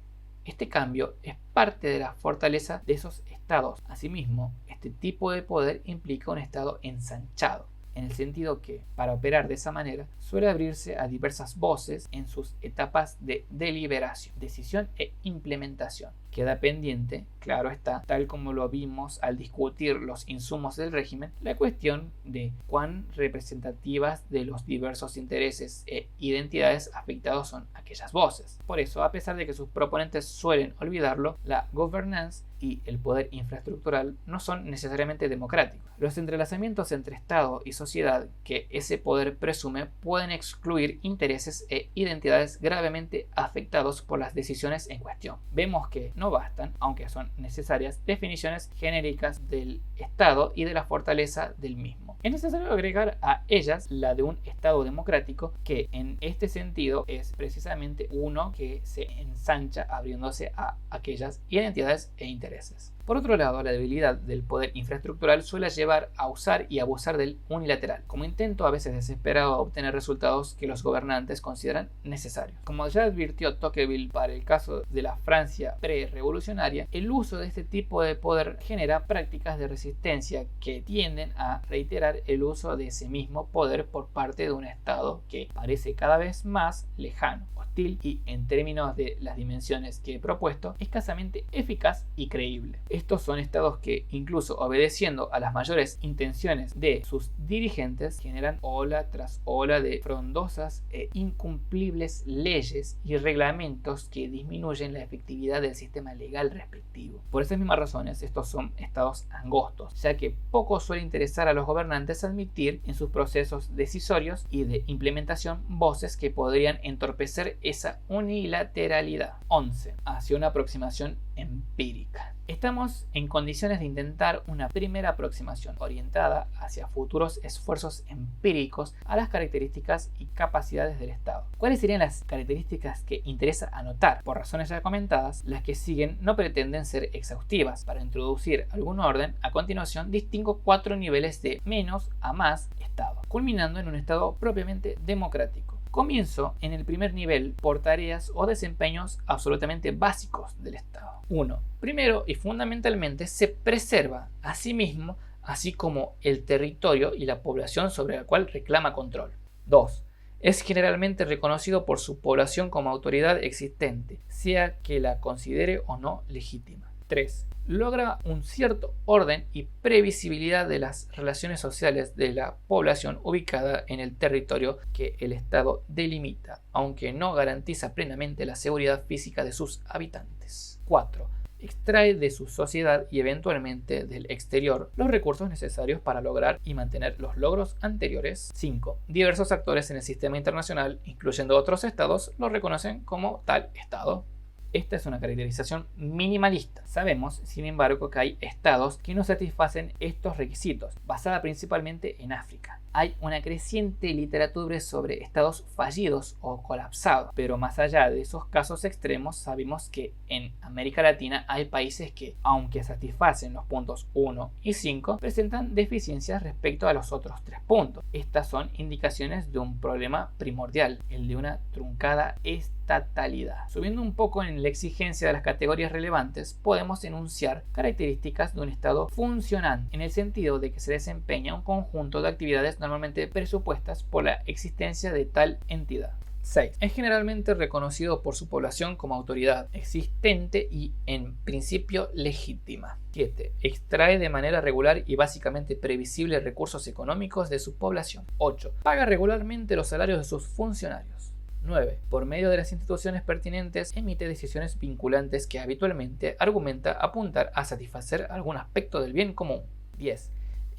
Este cambio es parte de la fortaleza de esos estados. Asimismo, este tipo de poder implica un estado ensanchado, en el sentido que, para operar de esa manera, suele abrirse a diversas voces en sus etapas de deliberación, decisión e implementación. Queda pendiente, claro está, tal como lo vimos al discutir los insumos del régimen, la cuestión de cuán representativas de los diversos intereses e identidades afectados son aquellas voces. Por eso, a pesar de que sus proponentes suelen olvidarlo, la governance y el poder infraestructural no son necesariamente democráticos. Los entrelazamientos entre Estado y sociedad que ese poder presume pueden excluir intereses e identidades gravemente afectados por las decisiones en cuestión. Vemos que no bastan, aunque son necesarias, definiciones genéricas del Estado y de la fortaleza del mismo. Es necesario agregar a ellas la de un Estado democrático, que en este sentido es precisamente uno que se ensancha abriéndose a aquellas identidades e intereses. Por otro lado, la debilidad del poder infraestructural suele llevar a usar y abusar del unilateral, como intento a veces desesperado de obtener resultados que los gobernantes consideran necesarios. Como ya advirtió Tocqueville para el caso de la Francia pre-revolucionaria, el uso de este tipo de poder genera prácticas de resistencia que tienden a reiterar el uso de ese mismo poder por parte de un Estado que parece cada vez más lejano, hostil y, en términos de las dimensiones que he propuesto, escasamente eficaz y creíble. Estos son estados que, incluso obedeciendo a las mayores intenciones de sus dirigentes, generan ola tras ola de frondosas e incumplibles leyes y reglamentos que disminuyen la efectividad del sistema legal respectivo. Por esas mismas razones, estos son estados angostos, ya que poco suele interesar a los gobernantes admitir en sus procesos decisorios y de implementación voces que podrían entorpecer esa unilateralidad. 11. Hacia una aproximación empírica. Estamos en condiciones de intentar una primera aproximación orientada hacia futuros esfuerzos empíricos a las características y capacidades del Estado. ¿Cuáles serían las características que interesa anotar? Por razones ya comentadas, las que siguen no pretenden ser exhaustivas. Para introducir algún orden, a continuación distingo 4 niveles de menos a más Estado, culminando en un Estado propiamente democrático. Comienzo en el primer nivel por tareas o desempeños absolutamente básicos del Estado. 1. Primero y fundamentalmente se preserva a sí mismo, así como el territorio y la población sobre la cual reclama control. 2. Es generalmente reconocido por su población como autoridad existente, sea que la considere o no legítima. 3. Logra un cierto orden y previsibilidad de las relaciones sociales de la población ubicada en el territorio que el Estado delimita, aunque no garantiza plenamente la seguridad física de sus habitantes. 4. Extrae de su sociedad y eventualmente del exterior los recursos necesarios para lograr y mantener los logros anteriores. 5. Diversos actores en el sistema internacional, incluyendo otros estados, lo reconocen como tal estado. Esta es una caracterización minimalista. Sabemos, sin embargo, que hay estados que no satisfacen estos requisitos, basada principalmente en África. Hay una creciente literatura sobre estados fallidos o colapsados, pero más allá de esos casos extremos, sabemos que en América Latina hay países que, aunque satisfacen los puntos 1 y 5, presentan deficiencias respecto a los otros 3 puntos. Estas son indicaciones de un problema primordial, el de una truncada estatalidad. Subiendo un poco en la exigencia de las categorías relevantes, podemos enunciar características de un estado funcionante, en el sentido de que se desempeña un conjunto de actividades normalmente presupuestas por la existencia de tal entidad. 6. Es generalmente reconocido por su población como autoridad existente y, en principio, legítima. 7. Extrae de manera regular y básicamente previsible recursos económicos de su población. 8. Paga regularmente los salarios de sus funcionarios. 9. Por medio de las instituciones pertinentes, emite decisiones vinculantes que habitualmente argumenta apuntar a satisfacer algún aspecto del bien común. 10.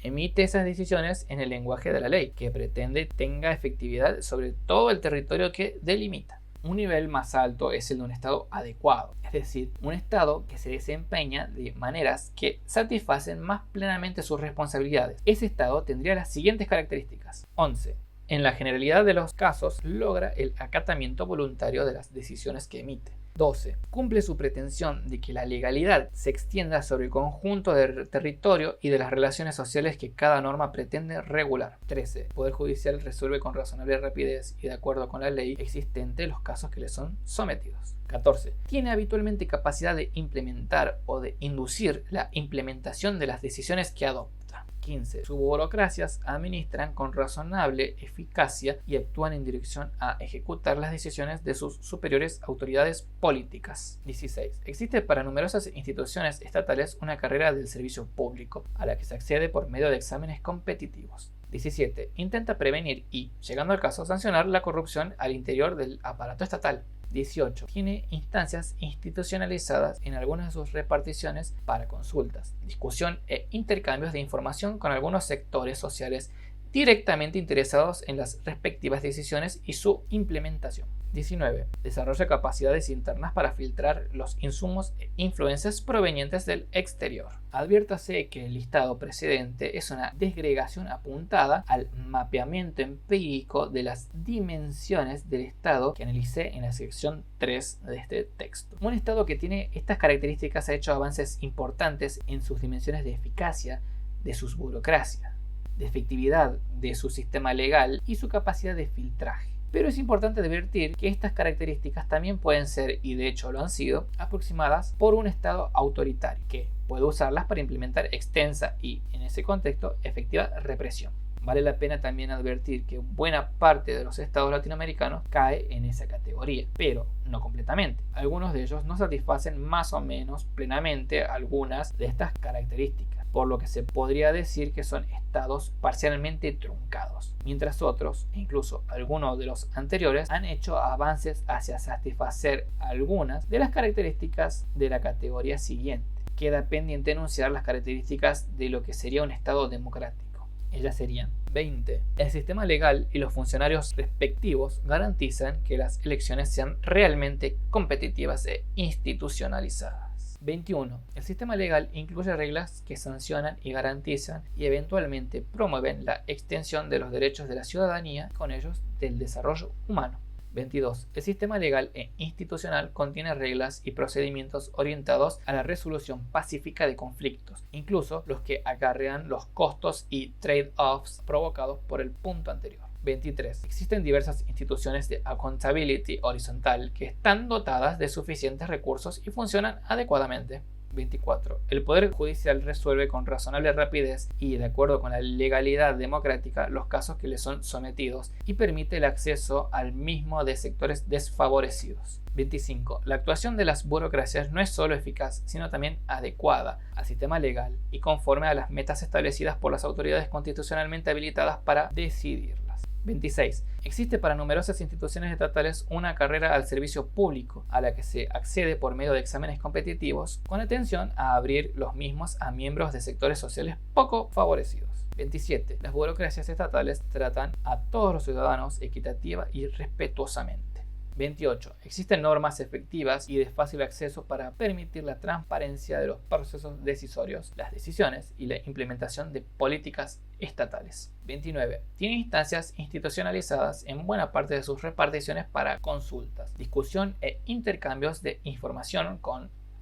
Emite esas decisiones en el lenguaje de la ley, que pretende tenga efectividad sobre todo el territorio que delimita. Un nivel más alto es el de un estado adecuado, es decir, un estado que se desempeña de maneras que satisfacen más plenamente sus responsabilidades. Ese estado tendría las siguientes características. 11. En la generalidad de los casos, logra el acatamiento voluntario de las decisiones que emite. 12. Cumple su pretensión de que la legalidad se extienda sobre el conjunto del territorio y de las relaciones sociales que cada norma pretende regular. 13. El Poder Judicial resuelve con razonable rapidez y de acuerdo con la ley existente los casos que le son sometidos. 14. Tiene habitualmente capacidad de implementar o de inducir la implementación de las decisiones que adopta. 15. Sus burocracias administran con razonable eficacia y actúan en dirección a ejecutar las decisiones de sus superiores autoridades políticas. 16. Existe para numerosas instituciones estatales una carrera del servicio público, a la que se accede por medio de exámenes competitivos. 17. Intenta prevenir y, llegando al caso, sancionar la corrupción al interior del aparato estatal. 18. Tiene instancias institucionalizadas en algunas de sus reparticiones para consultas, discusión e intercambios de información con algunos sectores sociales directamente interesados en las respectivas decisiones y su implementación. 19. Desarrolla capacidades internas para filtrar los insumos e influencias provenientes del exterior. Adviértase que el listado precedente es una desgregación apuntada al mapeamiento empírico de las dimensiones del Estado que analicé en la sección 3 de este texto. Un Estado que tiene estas características ha hecho avances importantes en sus dimensiones de eficacia de sus burocracias, de efectividad de su sistema legal y su capacidad de filtraje. Pero es importante advertir que estas características también pueden ser, y de hecho lo han sido, aproximadas por un Estado autoritario, que puede usarlas para implementar extensa y, en ese contexto, efectiva represión. Vale la pena también advertir que buena parte de los estados latinoamericanos cae en esa categoría, pero no completamente. Algunos de ellos no satisfacen más o menos plenamente algunas de estas características, por lo que se podría decir que son estados parcialmente truncados, mientras otros, e incluso algunos de los anteriores, han hecho avances hacia satisfacer algunas de las características de la categoría siguiente. Queda pendiente enunciar las características de lo que sería un estado democrático. Ellas serían: 20. El sistema legal y los funcionarios respectivos garantizan que las elecciones sean realmente competitivas e institucionalizadas. 21. El sistema legal incluye reglas que sancionan y garantizan y eventualmente promueven la extensión de los derechos de la ciudadanía y con ellos del desarrollo humano. 22. El sistema legal e institucional contiene reglas y procedimientos orientados a la resolución pacífica de conflictos, incluso los que acarrean los costos y trade-offs provocados por el punto anterior. 23. Existen diversas instituciones de accountability horizontal que están dotadas de suficientes recursos y funcionan adecuadamente. 24. El Poder Judicial resuelve con razonable rapidez y de acuerdo con la legalidad democrática los casos que le son sometidos y permite el acceso al mismo de sectores desfavorecidos. 25. La actuación de las burocracias no es solo eficaz, sino también adecuada al sistema legal y conforme a las metas establecidas por las autoridades constitucionalmente habilitadas para decidirlas. 26. Existe para numerosas instituciones estatales una carrera al servicio público, a la que se accede por medio de exámenes competitivos, con atención a abrir los mismos a miembros de sectores sociales poco favorecidos. 27. Las burocracias estatales tratan a todos los ciudadanos equitativa y respetuosamente. 28. Existen normas efectivas y de fácil acceso para permitir la transparencia de los procesos decisorios, las decisiones y la implementación de políticas estatales. 29. Tiene instancias institucionalizadas en buena parte de sus reparticiones para consultas, discusión e intercambios de información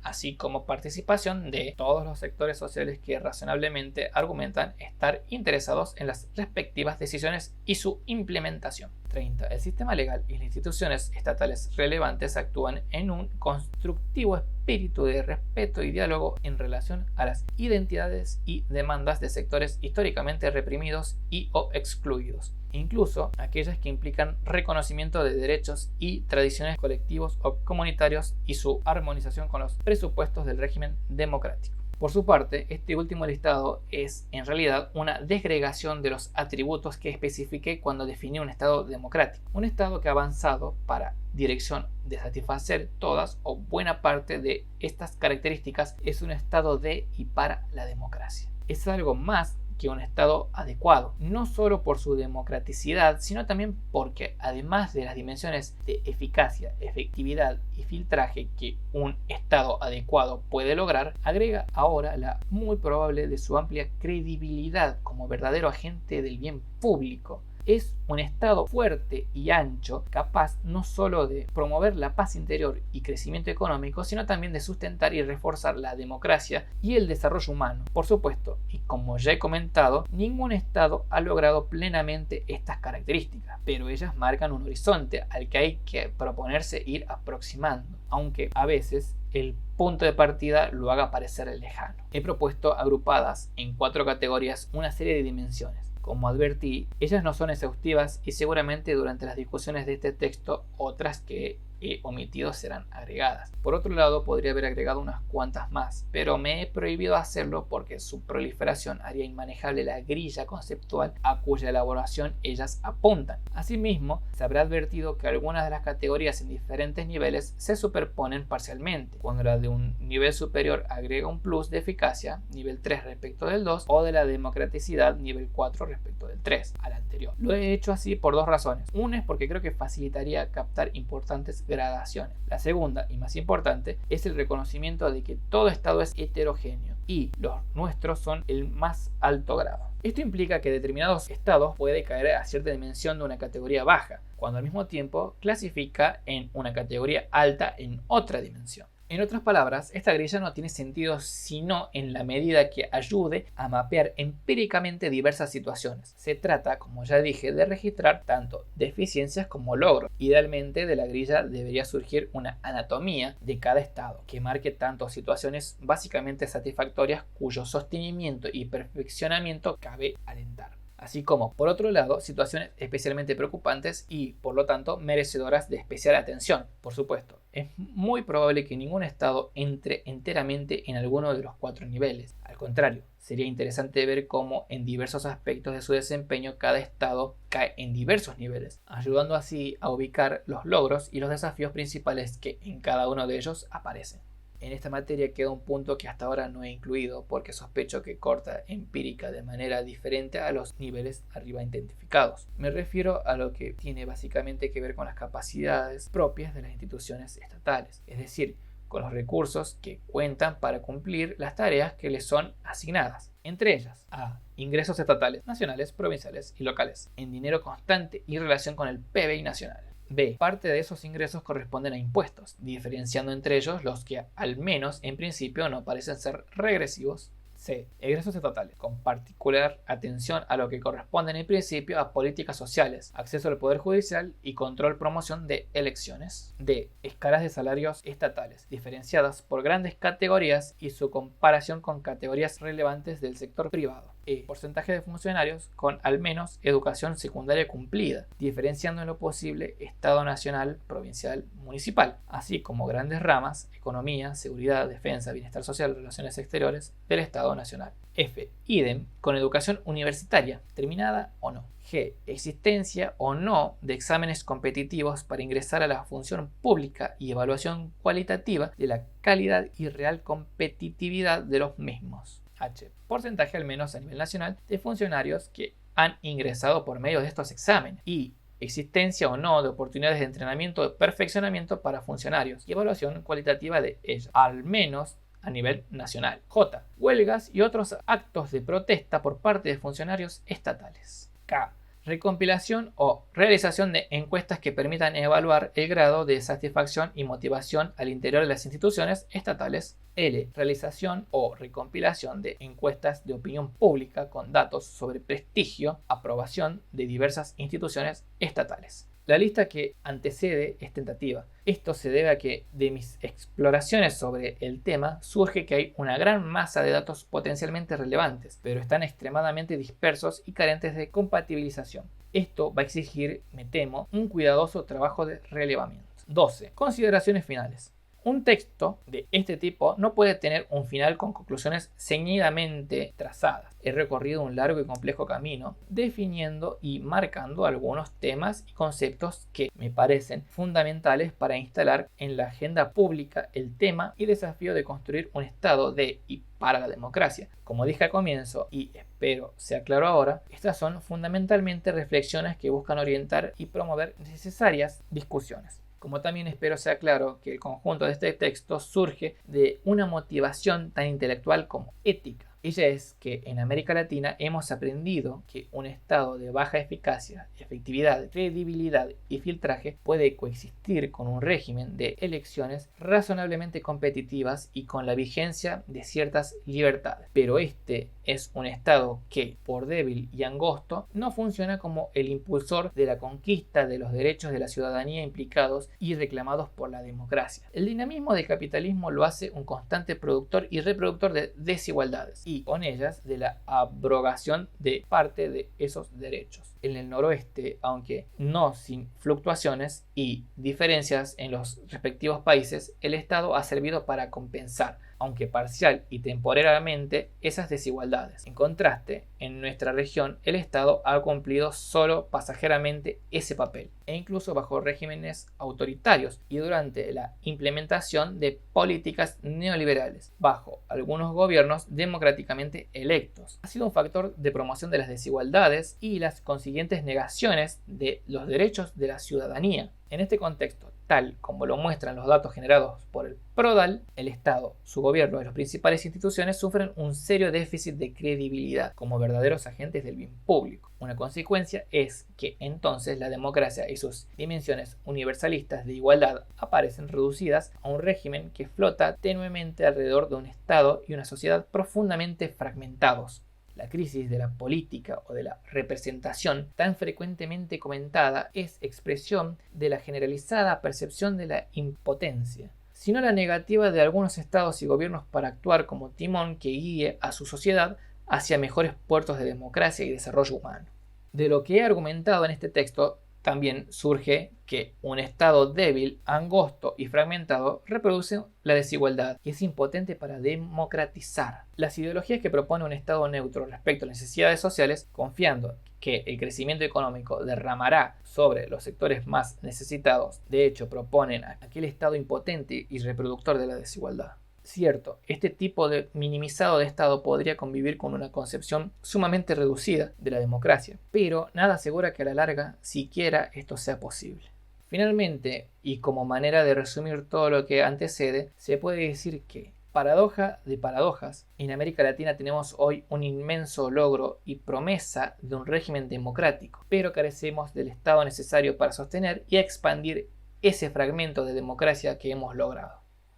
así como participación de todos los sectores sociales que razonablemente argumentan estar interesados en las respectivas decisiones y su implementación. 30. El sistema legal y las instituciones estatales relevantes actúan en un constructivo espíritu de respeto y diálogo en relación a las identidades y demandas de sectores históricamente reprimidos y o excluidos, incluso aquellas que implican reconocimiento de derechos y tradiciones colectivos o comunitarios y su armonización con los presupuestos del régimen democrático. Por su parte, este último listado es en realidad una desgregación de los atributos que especifiqué cuando definí un Estado democrático. Un Estado que ha avanzado para dirección de satisfacer todas o buena parte de estas características es un Estado de y para la democracia. Es algo más que un Estado adecuado, no solo por su democraticidad, sino también porque, además de las dimensiones de eficacia, efectividad y filtraje que un Estado adecuado puede lograr, agrega ahora la muy probable de su amplia credibilidad como verdadero agente del bien público. Es un Estado fuerte y ancho, capaz no solo de promover la paz interior y crecimiento económico, sino también de sustentar y reforzar la democracia y el desarrollo humano. Por supuesto, y como ya he comentado, ningún Estado ha logrado plenamente estas características, pero ellas marcan un horizonte al que hay que proponerse ir aproximando, aunque a veces el punto de partida lo haga parecer lejano. He propuesto agrupadas en 4 categorías una serie de dimensiones. Como advertí, ellas no son exhaustivas y seguramente durante las discusiones de este texto otras que he omitido serán agregadas. Por otro lado, podría haber agregado unas cuantas más, pero me he prohibido hacerlo porque su proliferación haría inmanejable la grilla conceptual a cuya elaboración ellas apuntan. Asimismo, se habrá advertido que algunas de las categorías en diferentes niveles se superponen parcialmente, cuando la de un nivel superior agrega un plus de eficacia, nivel 3 respecto del 2, o de la democraticidad, nivel 4 respecto del 3, al anterior. Lo he hecho así por 2 razones. Una es porque creo que facilitaría captar importantes gradaciones. La segunda, y más importante, es el reconocimiento de que todo estado es heterogéneo y los nuestros son el más alto grado. Esto implica que determinados estados puede caer a cierta dimensión de una categoría baja, cuando al mismo tiempo clasifica en una categoría alta en otra dimensión. En otras palabras, esta grilla no tiene sentido sino en la medida que ayude a mapear empíricamente diversas situaciones. Se trata, como ya dije, de registrar tanto deficiencias como logros. Idealmente, de la grilla debería surgir una anatomía de cada estado, que marque tanto situaciones básicamente satisfactorias cuyo sostenimiento y perfeccionamiento cabe alentar. así como, por otro lado, situaciones especialmente preocupantes y, por lo tanto, merecedoras de especial atención. Por supuesto, es muy probable que ningún estado entre enteramente en alguno de los 4 niveles. Al contrario, sería interesante ver cómo en diversos aspectos de su desempeño cada estado cae en diversos niveles, ayudando así a ubicar los logros y los desafíos principales que en cada uno de ellos aparecen. En esta materia queda un punto que hasta ahora no he incluido porque sospecho que corta empírica de manera diferente a los niveles arriba identificados. Me refiero a lo que tiene básicamente que ver con las capacidades propias de las instituciones estatales, es decir, con los recursos que cuentan para cumplir las tareas que les son asignadas. Entre ellas, a. Ingresos estatales, nacionales, provinciales y locales, en dinero constante y relación con el PBI nacional. B. Parte de esos ingresos corresponden a impuestos, diferenciando entre ellos los que, al menos en principio, no parecen ser regresivos. C. Egresos estatales, con particular atención a lo que corresponden en principio a políticas sociales, acceso al poder judicial y control promoción de elecciones. D. Escalas de salarios estatales, diferenciadas por grandes categorías y su comparación con categorías relevantes del sector privado. E. Porcentaje de funcionarios con al menos educación secundaria cumplida, diferenciando en lo posible Estado nacional, provincial, municipal, así como grandes ramas, economía, seguridad, defensa, bienestar social, relaciones exteriores del Estado nacional. F. Idem, con educación universitaria, terminada o no. G. Existencia o no de exámenes competitivos para ingresar a la función pública y evaluación cualitativa de la calidad y real competitividad de los mismos. H. Porcentaje al menos a nivel nacional de funcionarios que han ingresado por medio de estos exámenes. Y existencia o no de oportunidades de entrenamiento o perfeccionamiento para funcionarios y evaluación cualitativa de ellos, al menos a nivel nacional. J. Huelgas y otros actos de protesta por parte de funcionarios estatales. K. Recompilación o realización de encuestas que permitan evaluar el grado de satisfacción y motivación al interior de las instituciones estatales. L. Realización o recompilación de encuestas de opinión pública con datos sobre prestigio, aprobación de diversas instituciones estatales. La lista que antecede es tentativa. Esto se debe a que de mis exploraciones sobre el tema surge que hay una gran masa de datos potencialmente relevantes, pero están extremadamente dispersos y carentes de compatibilización. Esto va a exigir, me temo, un cuidadoso trabajo de relevamiento. 12. Consideraciones finales. Un texto de este tipo no puede tener un final con conclusiones ceñidamente trazadas. He recorrido un largo y complejo camino definiendo y marcando algunos temas y conceptos que me parecen fundamentales para instalar en la agenda pública el tema y desafío de construir un estado de y para la democracia. Como dije al comienzo y espero sea claro ahora, estas son fundamentalmente reflexiones que buscan orientar y promover necesarias discusiones. Como también espero sea claro que el conjunto de este texto surge de una motivación tan intelectual como ética. Ella es que en América Latina hemos aprendido que un estado de baja eficacia, efectividad, credibilidad y filtraje puede coexistir con un régimen de elecciones razonablemente competitivas y con la vigencia de ciertas libertades. Pero este es un estado que, por débil y angosto, no funciona como el impulsor de la conquista de los derechos de la ciudadanía implicados y reclamados por la democracia. El dinamismo del capitalismo lo hace un constante productor y reproductor de desigualdades y con ellas de la abrogación de parte de esos derechos. En el noroeste, aunque no sin fluctuaciones y diferencias en los respectivos países, el Estado ha servido para compensar, aunque parcial y temporariamente, esas desigualdades. En contraste, en nuestra región, el Estado ha cumplido solo pasajeramente ese papel, e incluso bajo regímenes autoritarios y durante la implementación de políticas neoliberales, bajo algunos gobiernos democráticamente electos. Ha sido un factor de promoción de las desigualdades y las consiguientes negaciones de los derechos de la ciudadanía. En este contexto, tal como lo muestran los datos generados por el PRODAL, el Estado, su gobierno y las principales instituciones sufren un serio déficit de credibilidad como verdaderos agentes del bien público. Una consecuencia es que entonces la democracia y sus dimensiones universalistas de igualdad aparecen reducidas a un régimen que flota tenuemente alrededor de un Estado y una sociedad profundamente fragmentados. La crisis de la política o de la representación, tan frecuentemente comentada, es expresión de la generalizada percepción de la impotencia, sino la negativa de algunos estados y gobiernos para actuar como timón que guíe a su sociedad hacia mejores puertos de democracia y desarrollo humano. De lo que he argumentado en este texto, también surge que un Estado débil, angosto y fragmentado reproduce la desigualdad y es impotente para democratizar. Las ideologías que propone un Estado neutro respecto a las necesidades sociales, confiando que el crecimiento económico derramará sobre los sectores más necesitados, de hecho proponen aquel Estado impotente y reproductor de la desigualdad. Cierto, este tipo de minimizado de Estado podría convivir con una concepción sumamente reducida de la democracia, pero nada asegura que a la larga siquiera esto sea posible. Finalmente, y como manera de resumir todo lo que antecede, se puede decir que, paradoja de paradojas, en América Latina tenemos hoy un inmenso logro y promesa de un régimen democrático, pero carecemos del Estado necesario para sostener y expandir ese fragmento de democracia que hemos logrado.